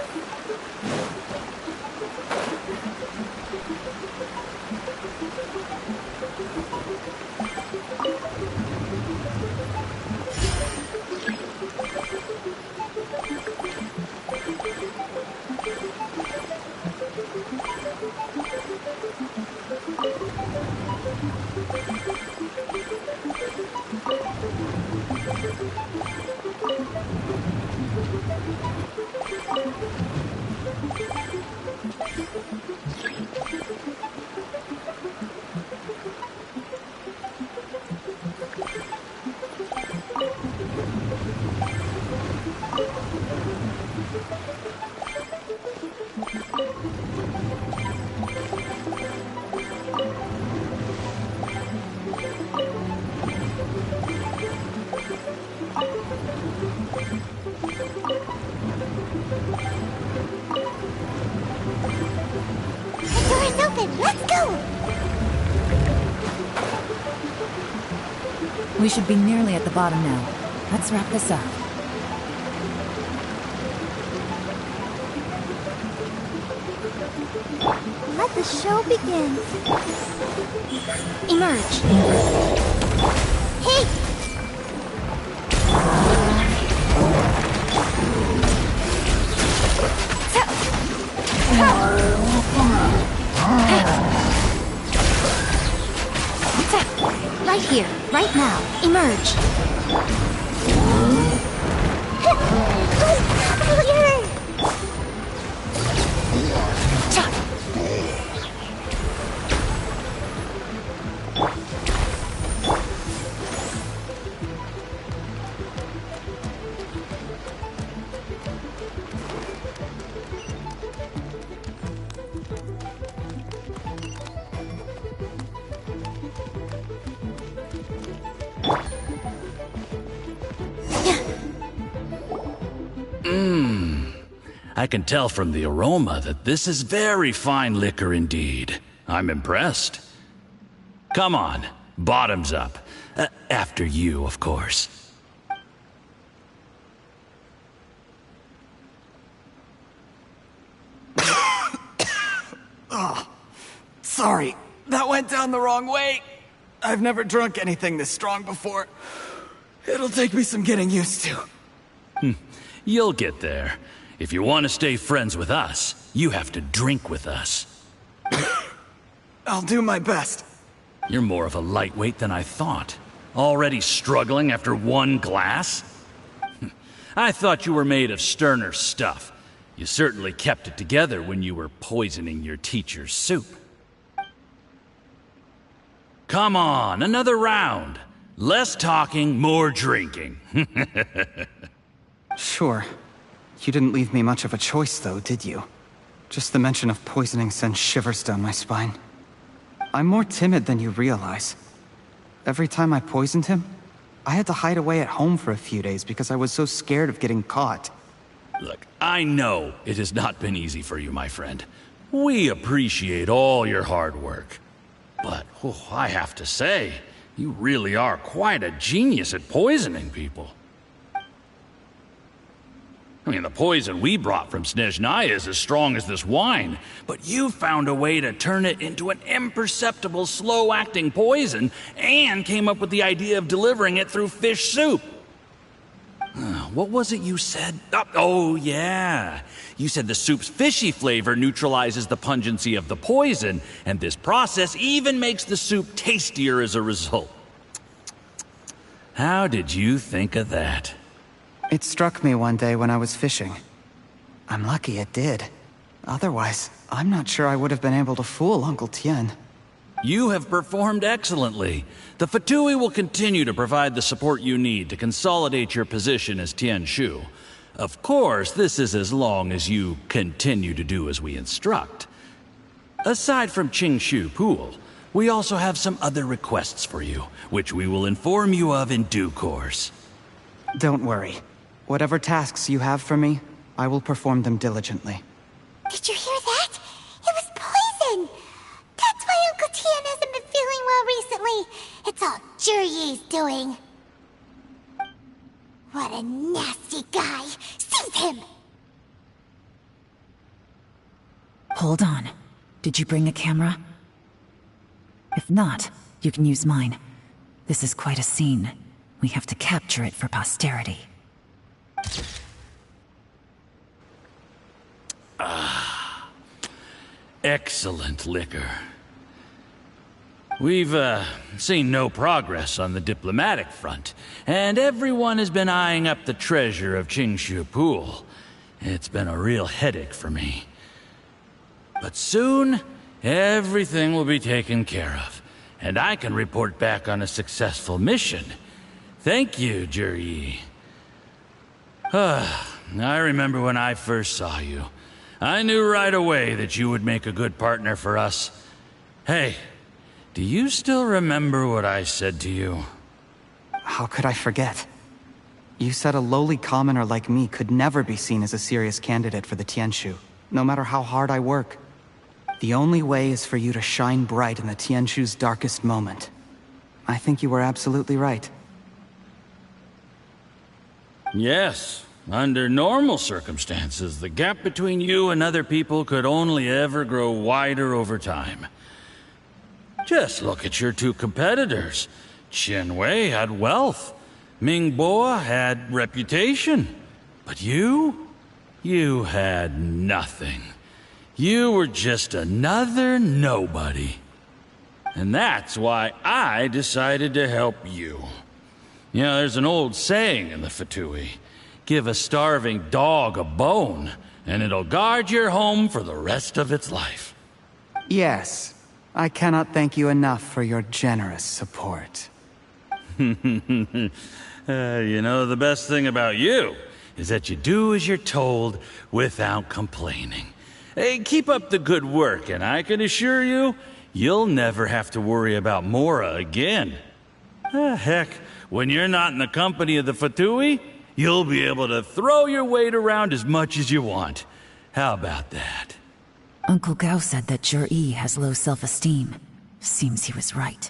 Speaker 9: We should be nearly at the bottom now. Let's wrap this up.
Speaker 1: Let the show begin.
Speaker 9: Emerge.
Speaker 1: Hey!
Speaker 9: Right here, right now. Emerge.
Speaker 18: I can tell from the aroma that this is very fine liquor indeed. I'm impressed. Come on, bottoms up. After you, of course.
Speaker 6: Oh, sorry. That went down the wrong way. I've never drunk anything this strong before. It'll take me some getting used to.
Speaker 18: You'll get there. If you want to stay friends with us, you have to drink with us.
Speaker 6: I'll do my best.
Speaker 18: You're more of a lightweight than I thought. Already struggling after one glass? I thought you were made of sterner stuff. You certainly kept it together when you were poisoning your teacher's soup. Come on, another round. Less talking, more drinking.
Speaker 6: Sure. You didn't leave me much of a choice, though, did you? Just the mention of poisoning sends shivers down my spine. I'm more timid than you realize. Every time I poisoned him, I had to hide away at home for a few days because I was so scared of getting caught.
Speaker 18: Look, I know it has not been easy for you, my friend. We appreciate all your hard work. But, I have to say, you really are quite a genius at poisoning people. I mean, the poison we brought from Snezhnaya is as strong as this wine, but you found a way to turn it into an imperceptible, slow-acting poison, and came up with the idea of delivering it through fish soup. What was it you said? Oh, yeah. You said the soup's fishy flavor neutralizes the pungency of the poison, and this process even makes the soup tastier as a result. How did you think of that?
Speaker 6: It struck me one day when I was fishing. I'm lucky it did. Otherwise, I'm not sure I would have been able to fool Uncle Tien.
Speaker 18: You have performed excellently. The Fatui will continue to provide the support you need to consolidate your position as Tien Shu. Of course, this is as long as you continue to do as we instruct. Aside from Qing Shu Pool, we also have some other requests for you, which we will inform you of in due course.
Speaker 6: Don't worry. Whatever tasks you have for me, I will perform them diligently.
Speaker 1: Did you hear that? It was poison! That's why Uncle Tien hasn't been feeling well recently. It's all Jurye's doing. What a nasty guy! Seize him!
Speaker 3: Hold on. Did you bring a camera? If not, you can use mine. This is quite a scene. We have to capture it for posterity.
Speaker 18: Excellent liquor. We've, seen no progress on the diplomatic front, and everyone has been eyeing up the treasure of Qingshu Pool. It's been a real headache for me. But soon, everything will be taken care of, and I can report back on a successful mission. Thank you, Juryi. I remember when I first saw you. I knew right away that you would make a good partner for us. Hey, do you still remember what I said to you?
Speaker 6: How could I forget? You said a lowly commoner like me could never be seen as a serious candidate for the Tianshu, no matter how hard I work. The only way is for you to shine bright in the Tianshu's darkest moment. I think you were absolutely right.
Speaker 18: Yes. Under normal circumstances, the gap between you and other people could only ever grow wider over time. Just look at your two competitors. Qian Wei had wealth. Ming Boa had reputation. But you had nothing. You were just another nobody. And that's why I decided to help you. You know, there's an old saying in the Fatui. Give a starving dog a bone, and it'll guard your home for the rest of its life.
Speaker 6: Yes. I cannot thank you enough for your generous support.
Speaker 18: You know, the best thing about you is that you do as you're told without complaining. Hey, keep up the good work, and I can assure you, you'll never have to worry about Mora again. Heck, when you're not in the company of the Fatui, you'll be able to throw your weight around as much as you want. How about that?
Speaker 3: Uncle Gao said that Jur-E has low self-esteem. Seems he was right.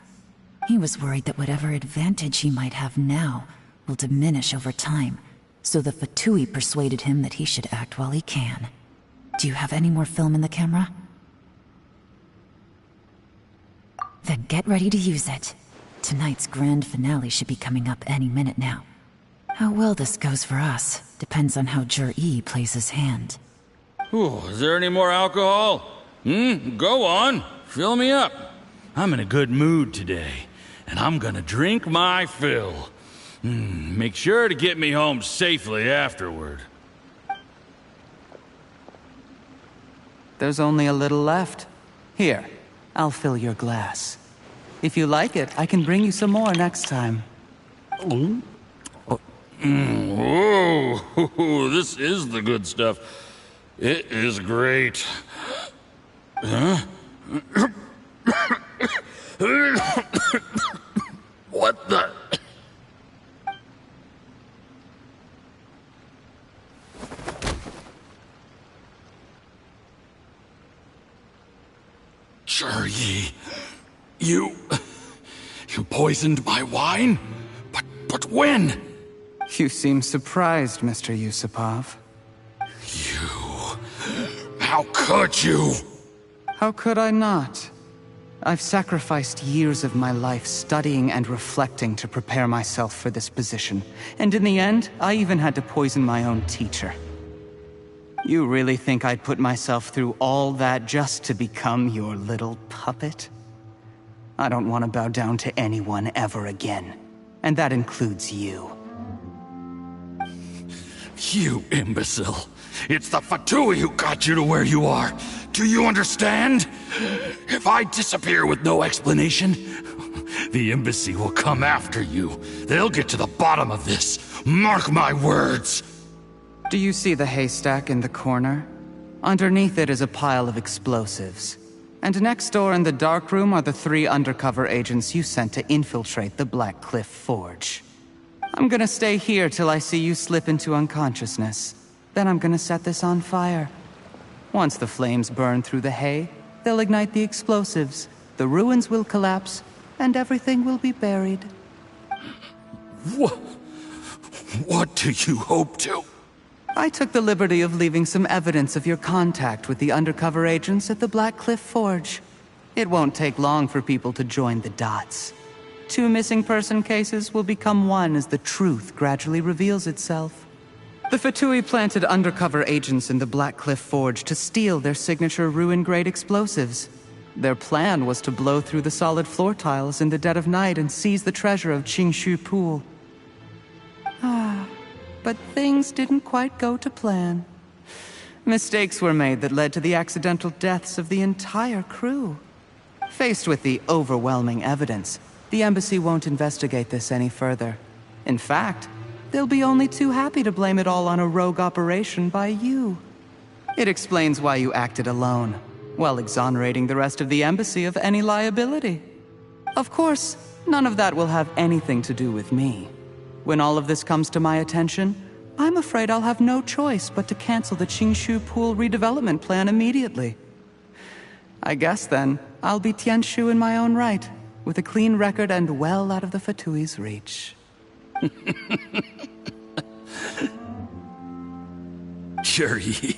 Speaker 3: He was worried that whatever advantage he might have now will diminish over time, so the Fatui persuaded him that he should act while he can. Do you have any more film in the camera? Then get ready to use it. Tonight's grand finale should be coming up any minute now. How well this goes for us depends on how Jur-E plays his hand.
Speaker 18: Ooh, is there any more alcohol? Go on. Fill me up. I'm in a good mood today, and I'm gonna drink my fill. Make sure to get me home safely afterward.
Speaker 6: There's only a little left. Here, I'll fill your glass. If you like it, I can bring you some more next time.
Speaker 18: Whoa, this is the good stuff. It is great. Huh? What the? Jur-E, you poisoned my wine? But when?
Speaker 6: You seem surprised, Mr. Yusupov.
Speaker 18: How could you?
Speaker 6: How could I not? I've sacrificed years of my life studying and reflecting to prepare myself for this position. And in the end, I even had to poison my own teacher. You really think I'd put myself through all that just to become your little puppet? I don't want to bow down to anyone ever again. And that includes you.
Speaker 18: You imbecile. It's the Fatui who got you to where you are. Do you understand? If I disappear with no explanation, the embassy will come after you. They'll get to the bottom of this. Mark my words.
Speaker 6: Do you see the haystack in the corner? Underneath it is a pile of explosives. And next door in the dark room are the 3 undercover agents you sent to infiltrate the Black Cliff Forge. I'm gonna stay here till I see you slip into unconsciousness. Then I'm gonna set this on fire. Once the flames burn through the hay, they'll ignite the explosives, the ruins will collapse, and everything will be buried.
Speaker 18: What do you hope to?
Speaker 6: I took the liberty of leaving some evidence of your contact with the undercover agents at the Black Cliff Forge. It won't take long for people to join the dots. 2 missing person cases will become one as the truth gradually reveals itself. The Fatui planted undercover agents in the Black Cliff Forge to steal their signature ruin-grade explosives. Their plan was to blow through the solid floor tiles in the dead of night and seize the treasure of Qingshu Pool. But things didn't quite go to plan. Mistakes were made that led to the accidental deaths of the entire crew. Faced with the overwhelming evidence, the embassy won't investigate this any further. In fact, they'll be only too happy to blame it all on a rogue operation by you. It explains why you acted alone, while exonerating the rest of the embassy of any liability. Of course, none of that will have anything to do with me. When all of this comes to my attention, I'm afraid I'll have no choice but to cancel the Qingshu Pool redevelopment plan immediately. I guess then, I'll be Tianshu in my own right, with a clean record and well out of the Fatui's reach.
Speaker 18: Jur-E,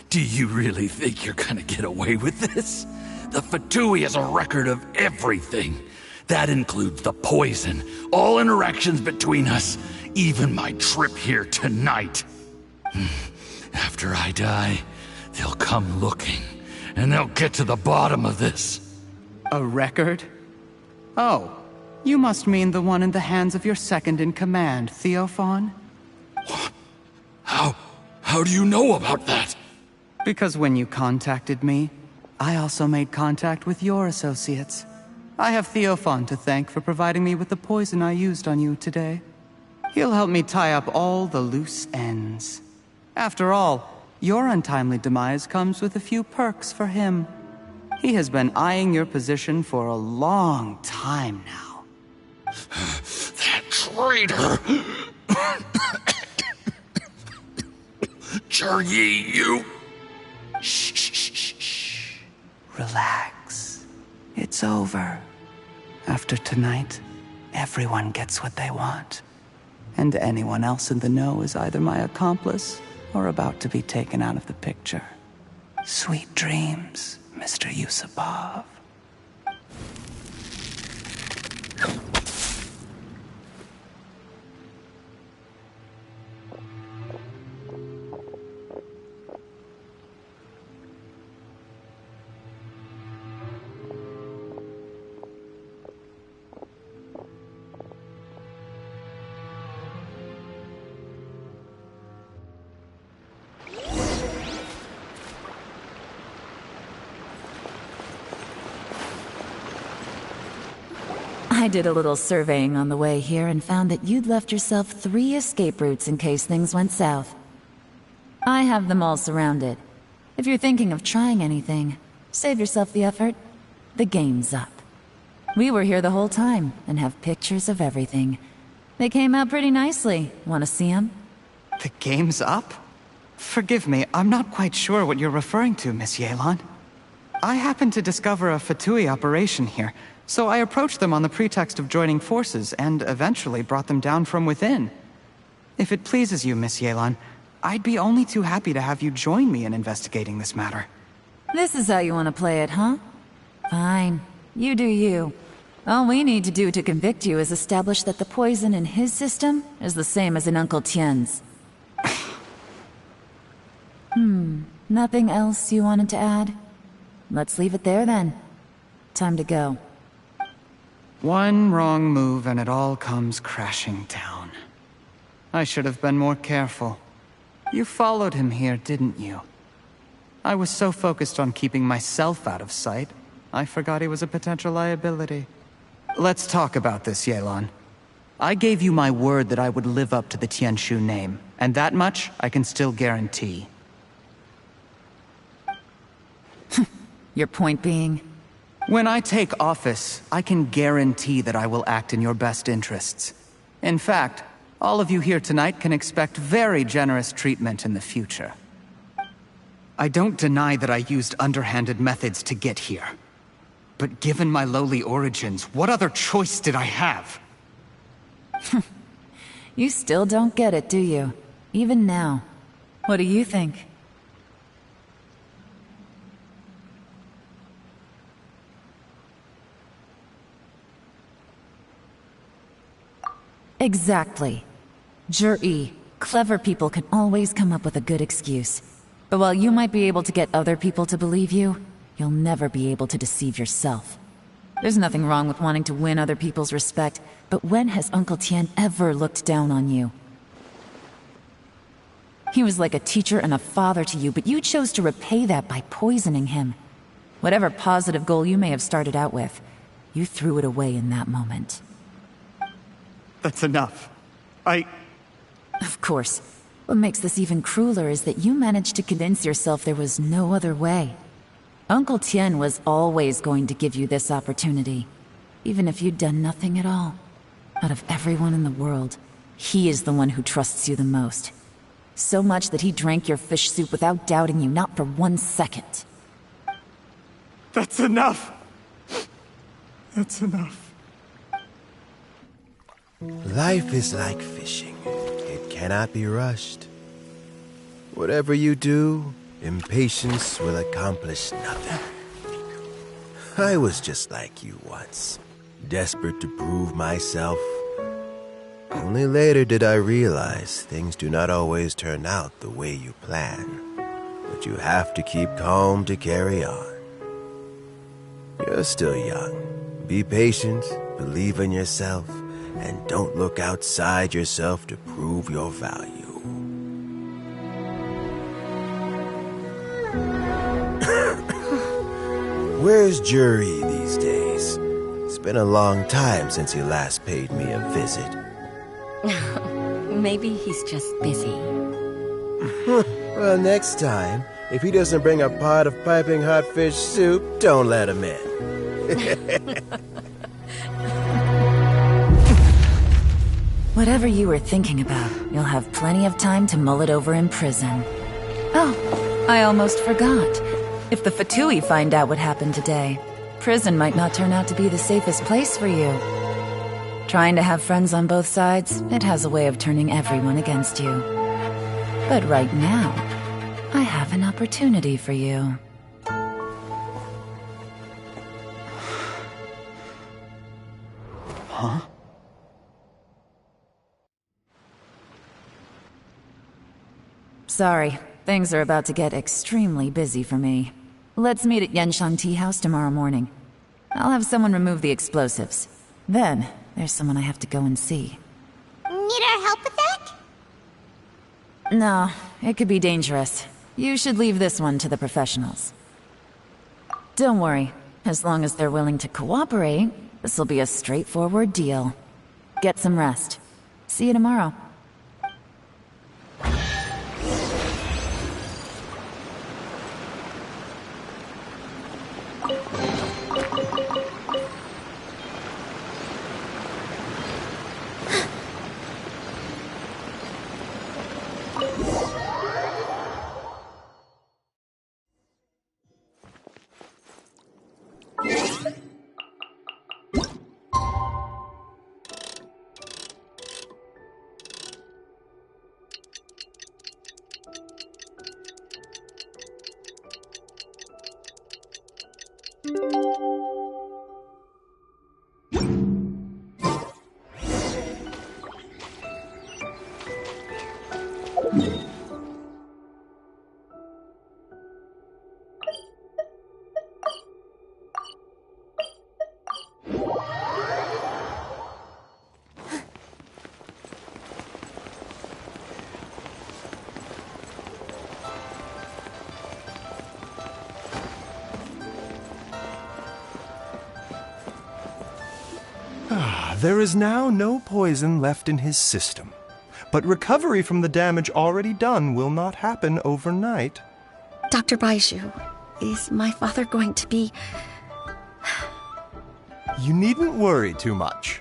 Speaker 18: do you really think you're gonna get away with this? The Fatui has a record of everything. That includes the poison, all interactions between us, even my trip here tonight. After I die, they'll come looking, and they'll get to the bottom of this.
Speaker 6: A record? Oh, you must mean the one in the hands of your second-in-command, Theophan?
Speaker 18: How do you know about that?
Speaker 6: Because when you contacted me, I also made contact with your associates. I have Theophan to thank for providing me with the poison I used on you today. He'll help me tie up all the loose ends. After all, your untimely demise comes with a few perks for him. He has been eyeing your position for a long time now.
Speaker 18: That traitor! Jur-E, you...
Speaker 6: Relax. It's over. After tonight, everyone gets what they want. And anyone else in the know is either my accomplice or about to be taken out of the picture. Sweet dreams, Mr. Yusupov.
Speaker 3: I did a little surveying on the way here and found that you'd left yourself 3 escape routes in case things went south. I have them all surrounded. If you're thinking of trying anything, save yourself the effort. The game's up. We were here the whole time and have pictures of everything. They came out pretty nicely. Want to see them?
Speaker 6: The game's up? Forgive me, I'm not quite sure what you're referring to, Miss Yelan. I happened to discover a Fatui operation here, so I approached them on the pretext of joining forces and eventually brought them down from within. If it pleases you, Miss Yelan, I'd be only too happy to have you join me in investigating this matter.
Speaker 3: This is how you want to play it, huh? Fine. You do you. All we need to do to convict you is establish that the poison in his system is the same as in Uncle Tien's. Nothing else you wanted to add? Let's leave it there then. Time to go.
Speaker 6: One wrong move and it all comes crashing down. I should have been more careful. You followed him here, didn't you? I was so focused on keeping myself out of sight, I forgot he was a potential liability. Let's talk about this, Yelan. I gave you my word that I would live up to the Tianshu name, and that much I can still guarantee.
Speaker 3: Your point being?
Speaker 6: When I take office, I can guarantee that I will act in your best interests. In fact, all of you here tonight can expect very generous treatment in the future. I don't deny that I used underhanded methods to get here. But given my lowly origins, what other choice did I have?
Speaker 3: You still don't get it, do you? Even now. What do you think? Exactly. Jur-E, clever people can always come up with a good excuse. But while you might be able to get other people to believe you, you'll never be able to deceive yourself. There's nothing wrong with wanting to win other people's respect, but when has Uncle Tien ever looked down on you? He was like a teacher and a father to you, but you chose to repay that by poisoning him. Whatever positive goal you may have started out with, you threw it away in that moment.
Speaker 6: That's enough.
Speaker 3: Of course. What makes this even crueler is that you managed to convince yourself there was no other way. Uncle Tien was always going to give you this opportunity, even if you'd done nothing at all. Out of everyone in the world, he is the one who trusts you the most. So much that he drank your fish soup without doubting you, not for 1 second.
Speaker 6: That's enough! That's enough.
Speaker 2: Life is like fishing. It cannot be rushed. Whatever you do, impatience will accomplish nothing. I was just like you once, desperate to prove myself. Only later did I realize things do not always turn out the way you plan. But you have to keep calm to carry on. You're still young. Be patient, believe in yourself, and don't look outside yourself to prove your value. Where's Jur-E these days? It's been a long time since he last paid me a visit.
Speaker 19: Maybe he's just busy.
Speaker 2: Well, next time, if he doesn't bring a pot of piping hot fish soup, don't let him in.
Speaker 3: Whatever you were thinking about, you'll have plenty of time to mull it over in prison. Oh, I almost forgot. If the Fatui find out what happened today, prison might not turn out to be the safest place for you. Trying to have friends on both sides, it has a way of turning everyone against you. But right now, I have an opportunity for you.
Speaker 6: Huh?
Speaker 3: Sorry, things are about to get extremely busy for me. Let's meet at Genshin Tea House tomorrow morning. I'll have someone remove the explosives. Then, there's someone I have to go and see.
Speaker 1: Need our help with that?
Speaker 3: No, it could be dangerous. You should leave this one to the professionals. Don't worry. As long as they're willing to cooperate, this'll be a straightforward deal. Get some rest. See you tomorrow.
Speaker 19: There is now no poison left in his system, but recovery from the damage already done will not happen overnight.
Speaker 20: Dr. Baiju, is my father going to be...
Speaker 19: You needn't worry too much.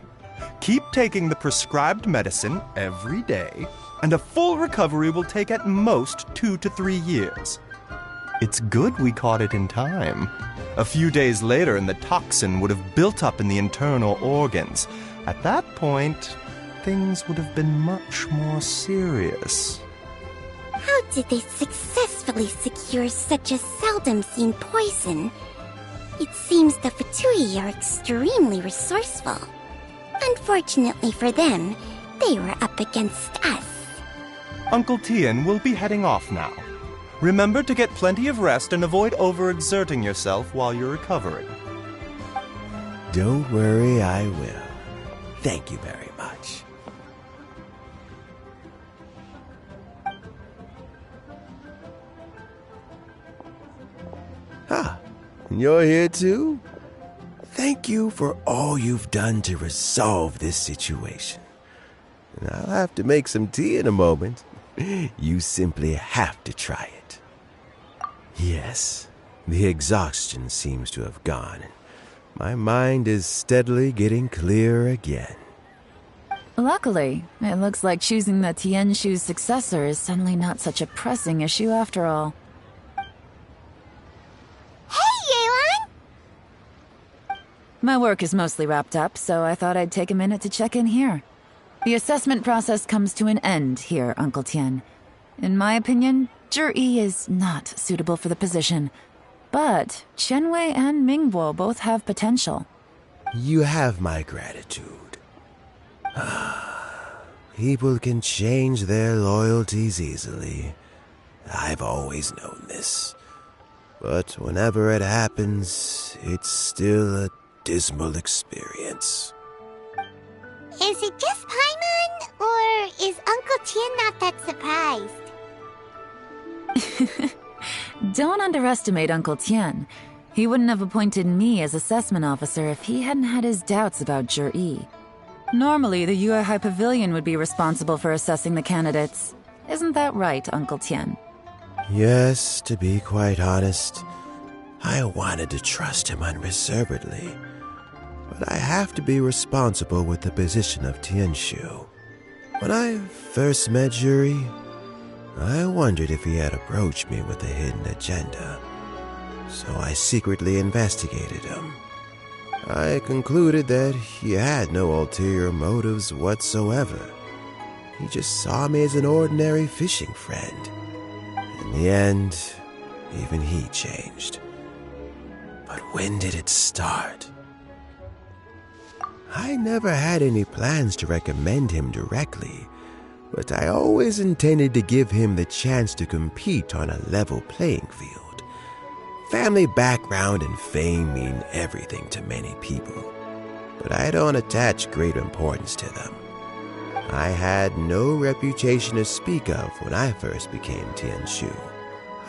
Speaker 19: Keep taking the prescribed medicine every day, and a full recovery will take at most 2 to 3 years. It's good we caught it in time. A few days later, and the toxin would have built up in the internal organs. At that point, things would have been much more serious.
Speaker 1: How did they successfully secure such a seldom-seen poison? It seems the Fatui are extremely resourceful. Unfortunately for them, they were up against us.
Speaker 19: Uncle Tian will be heading off now. Remember to get plenty of rest and avoid overexerting yourself while you're recovering.
Speaker 2: Don't worry, I will. Thank you very much. Ah, you're here too? Thank you for all you've done to resolve this situation. And I'll have to make some tea in a moment. You simply have to try it. Yes, the exhaustion seems to have gone. My mind is steadily getting clearer again.
Speaker 3: Luckily, it looks like choosing the Tianshu's successor is suddenly not such a pressing issue after all.
Speaker 1: Hey, Yelan!
Speaker 3: My work is mostly wrapped up, so I thought I'd take a minute to check in here. The assessment process comes to an end here, Uncle Tian. In my opinion, Zhi is not suitable for the position. But Qianwei and Mingbo both have potential.
Speaker 2: You have my gratitude. People can change their loyalties easily. I've always known this. But whenever it happens, it's still a dismal experience.
Speaker 1: Is it just Paimon, or is Uncle Tian not that surprised?
Speaker 3: Don't underestimate Uncle Tian. He wouldn't have appointed me as assessment officer if he hadn't had his doubts about Zhi. Normally, the Yue High Pavilion would be responsible for assessing the candidates. Isn't that right, Uncle Tian?
Speaker 2: Yes, to be quite honest, I wanted to trust him unreservedly. But I have to be responsible with the position of Tianshu. When I first met Zhi, I wondered if he had approached me with a hidden agenda. so I secretly investigated him. I concluded that he had no ulterior motives whatsoever. He just saw me as an ordinary fishing friend. In the end, even he changed. But when did it start? I never had any plans to recommend him directly, but I always intended to give him the chance to compete on a level playing field. Family background and fame mean everything to many people, but I don't attach great importance to them. I had no reputation to speak of when I first became Tianshu.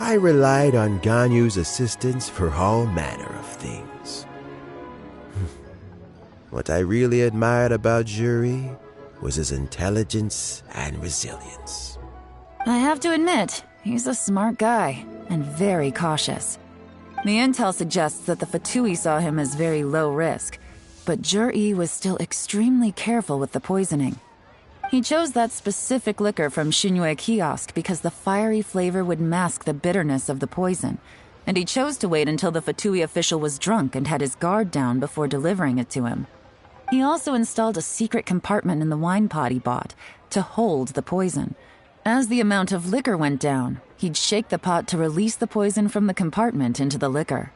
Speaker 2: I relied on Ganyu's assistance for all manner of things. What I really admired about Juri was his intelligence and resilience.
Speaker 3: I have to admit, he's a smart guy and very cautious. The intel suggests that the Fatui saw him as very low risk, but Juri was still extremely careful with the poisoning. He chose that specific liquor from Shinue Kiosk because the fiery flavor would mask the bitterness of the poison, and he chose to wait until the Fatui official was drunk and had his guard down before delivering it to him. He also installed a secret compartment in the wine pot he bought to hold the poison. As the amount of liquor went down, he'd shake the pot to release the poison from the compartment into the liquor.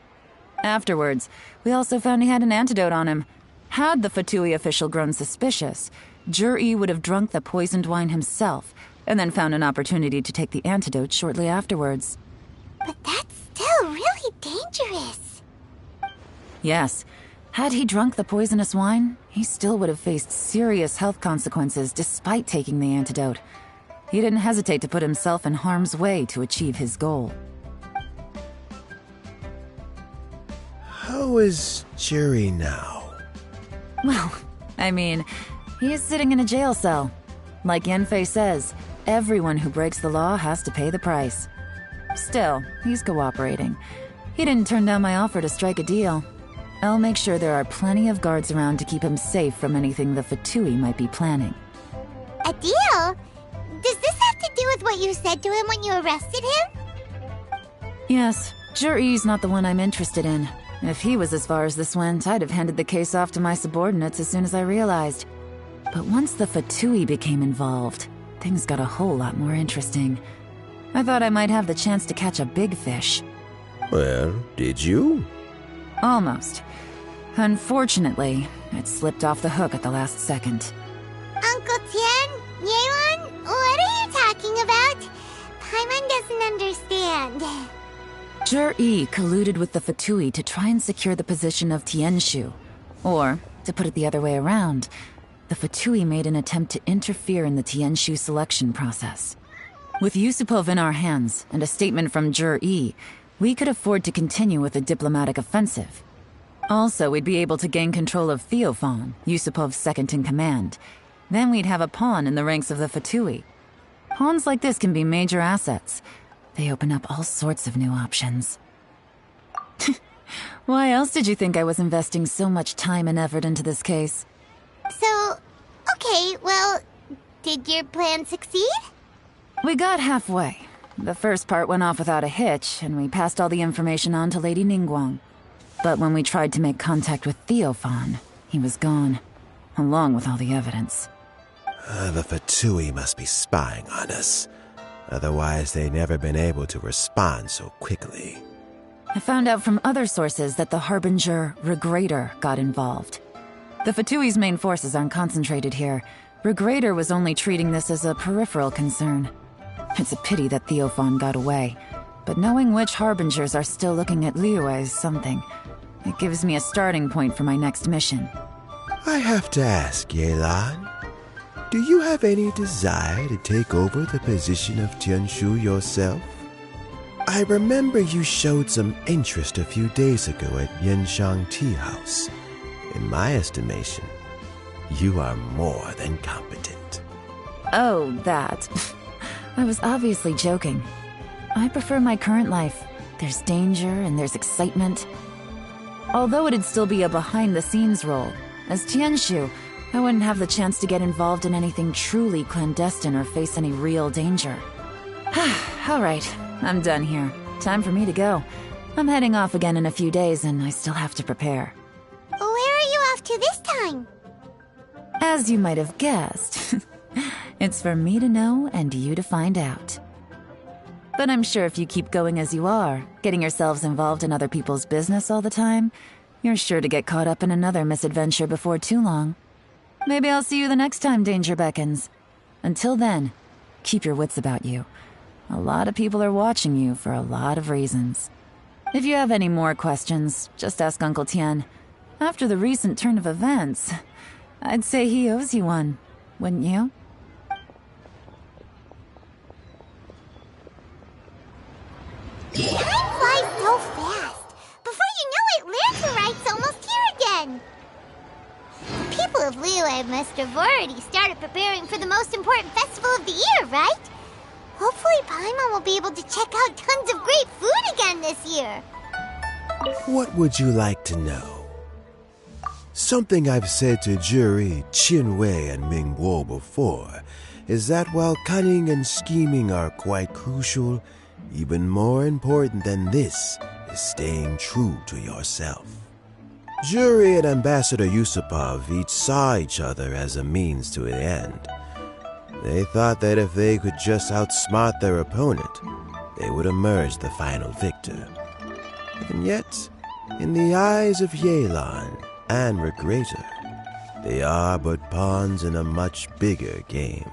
Speaker 3: Afterwards, we also found he had an antidote on him. Had the Fatui official grown suspicious, Juri would have drunk the poisoned wine himself, and then found an opportunity to take the antidote shortly afterwards.
Speaker 1: But that's still really dangerous.
Speaker 3: Yes. Had he drunk the poisonous wine, he still would have faced serious health consequences despite taking the antidote. He didn't hesitate to put himself in harm's way to achieve his goal.
Speaker 2: How is Juri now?
Speaker 3: Well, I mean, he is sitting in a jail cell. Like Yanfei says, everyone who breaks the law has to pay the price. Still, he's cooperating. He didn't turn down my offer to strike a deal. I'll make sure there are plenty of guards around to keep him safe from anything the Fatui might be planning.
Speaker 1: A deal? Does this have to do with what you said to him when you arrested him?
Speaker 3: Yes, Juri's not the one I'm interested in. If he was as far as this went, I'd have handed the case off to my subordinates as soon as I realized. But once the Fatui became involved, things got a whole lot more interesting. I thought I might have the chance to catch a big fish.
Speaker 2: Well, did you?
Speaker 3: Almost. Unfortunately, it slipped off the hook at the last second.
Speaker 1: Uncle Tian? Yeon? What are you talking about? Paimon doesn't understand.
Speaker 3: Jur-E colluded with the Fatui to try and secure the position of Tianshu. Or, to put it the other way around, the Fatui made an attempt to interfere in the Tianshu selection process. With Yusupov in our hands and a statement from Jur-E, we could afford to continue with a diplomatic offensive. Also, we'd be able to gain control of Theophan, Yusupov's second-in-command. Then we'd have a pawn in the ranks of the Fatui. Pawns like this can be major assets. They open up all sorts of new options. Why else did you think I was investing so much time and effort into this case?
Speaker 1: So, okay, well, did your plan succeed?
Speaker 3: We got halfway. The first part went off without a hitch, and we passed all the information on to Lady Ningguang. But when we tried to make contact with Theophan, he was gone, along with all the evidence.
Speaker 2: The Fatui must be spying on us. Otherwise, they'd never been able to respond so quickly.
Speaker 3: I found out from other sources that the Harbinger, Regrator, got involved. The Fatui's main forces aren't concentrated here. Regrator was only treating this as a peripheral concern. It's a pity that Theophan got away. But knowing which Harbingers are still looking at Liyue is something. It gives me a starting point for my next mission.
Speaker 2: I have to ask, Yelan, do you have any desire to take over the position of Tianshu yourself? I remember you showed some interest a few days ago at Yenshang Tea House. In my estimation, you are more than competent.
Speaker 3: Oh, that. I was obviously joking. I prefer my current life. There's danger and there's excitement. Although it'd still be a behind-the-scenes role, as Tianshu, I wouldn't have the chance to get involved in anything truly clandestine or face any real danger. All right, I'm done here. Time for me to go. I'm heading off again in a few days, and I still have to prepare.
Speaker 1: Where are you off to this time?
Speaker 3: As you might have guessed, it's for me to know and you to find out. But I'm sure if you keep going as you are, getting yourselves involved in other people's business all the time, you're sure to get caught up in another misadventure before too long. Maybe I'll see you the next time danger beckons. Until then, keep your wits about you. A lot of people are watching you for a lot of reasons. If you have any more questions, just ask Uncle Tien. After the recent turn of events, I'd say he owes you one, wouldn't you?
Speaker 1: Time flies so fast. Before you know it, Lancerite's almost here again. The people of Liyue must have already started preparing for the most important festival of the year, right? Hopefully Paimon will be able to check out tons of great food again this year.
Speaker 2: What would you like to know? Something I've said to Juri, Qinwei, and Mingguo before is that while cunning and scheming are quite crucial, even more important than this is staying true to yourself. Juri and Ambassador Yusupov each saw each other as a means to an end. They thought that if they could just outsmart their opponent, they would emerge the final victor. And yet, in the eyes of Yelan and Regrator, they are but pawns in a much bigger game.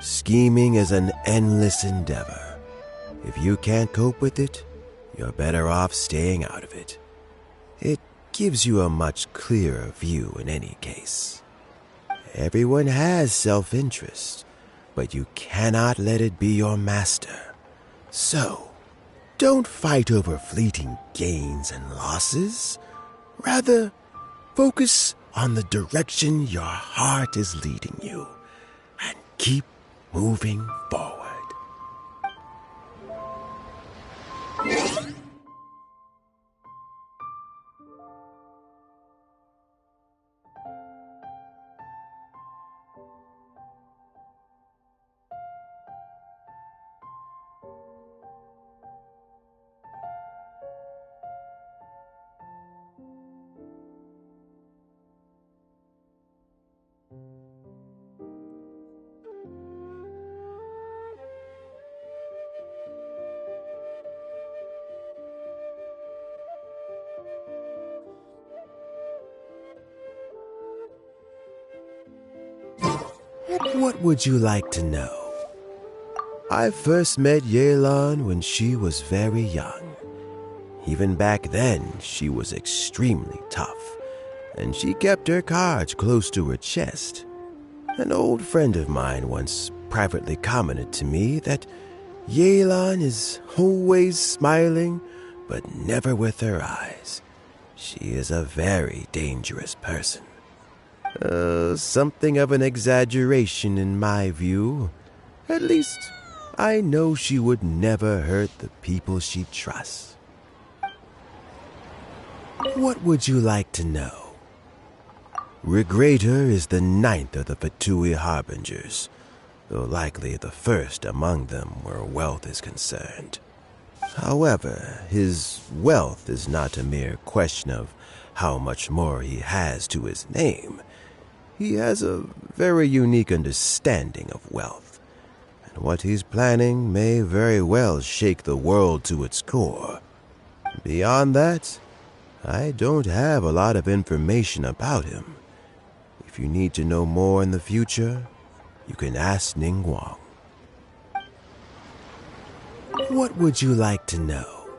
Speaker 2: Scheming is an endless endeavor. If you can't cope with it, you're better off staying out of it. It gives you a much clearer view in any case. Everyone has self-interest, but you cannot let it be your master. So, don't fight over fleeting gains and losses. Rather, focus on the direction your heart is leading you, and keep moving forward. What would you like to know? I first met Yelan when she was very young. Even back then, she was extremely tough, and she kept her cards close to her chest. An old friend of mine once privately commented to me that Yelan is always smiling, but never with her eyes. She is a very dangerous person. Something of an exaggeration in my view. At least, I know she would never hurt the people she trusts. What would you like to know? Regrator is the 9th of the Fatui Harbingers, though likely the first among them where wealth is concerned. However, his wealth is not a mere question of how much more he has to his name. He has a very unique understanding of wealth, and what he's planning may very well shake the world to its core. Beyond that, I don't have a lot of information about him. If you need to know more in the future, you can ask Ning Guang. What would you like to know?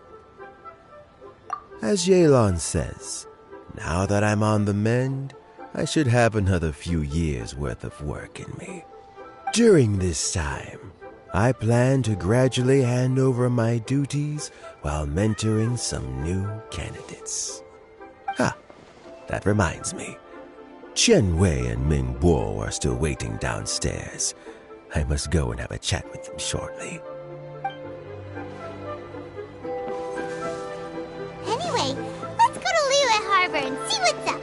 Speaker 2: As Yelan says, now that I'm on the mend, I should have another few years' worth of work in me. During this time, I plan to gradually hand over my duties while mentoring some new candidates. That reminds me. Qianwei and Mingguo are still waiting downstairs. I must go and have a chat with them shortly.
Speaker 1: Anyway, let's go to Liyue Harbor and see what's up.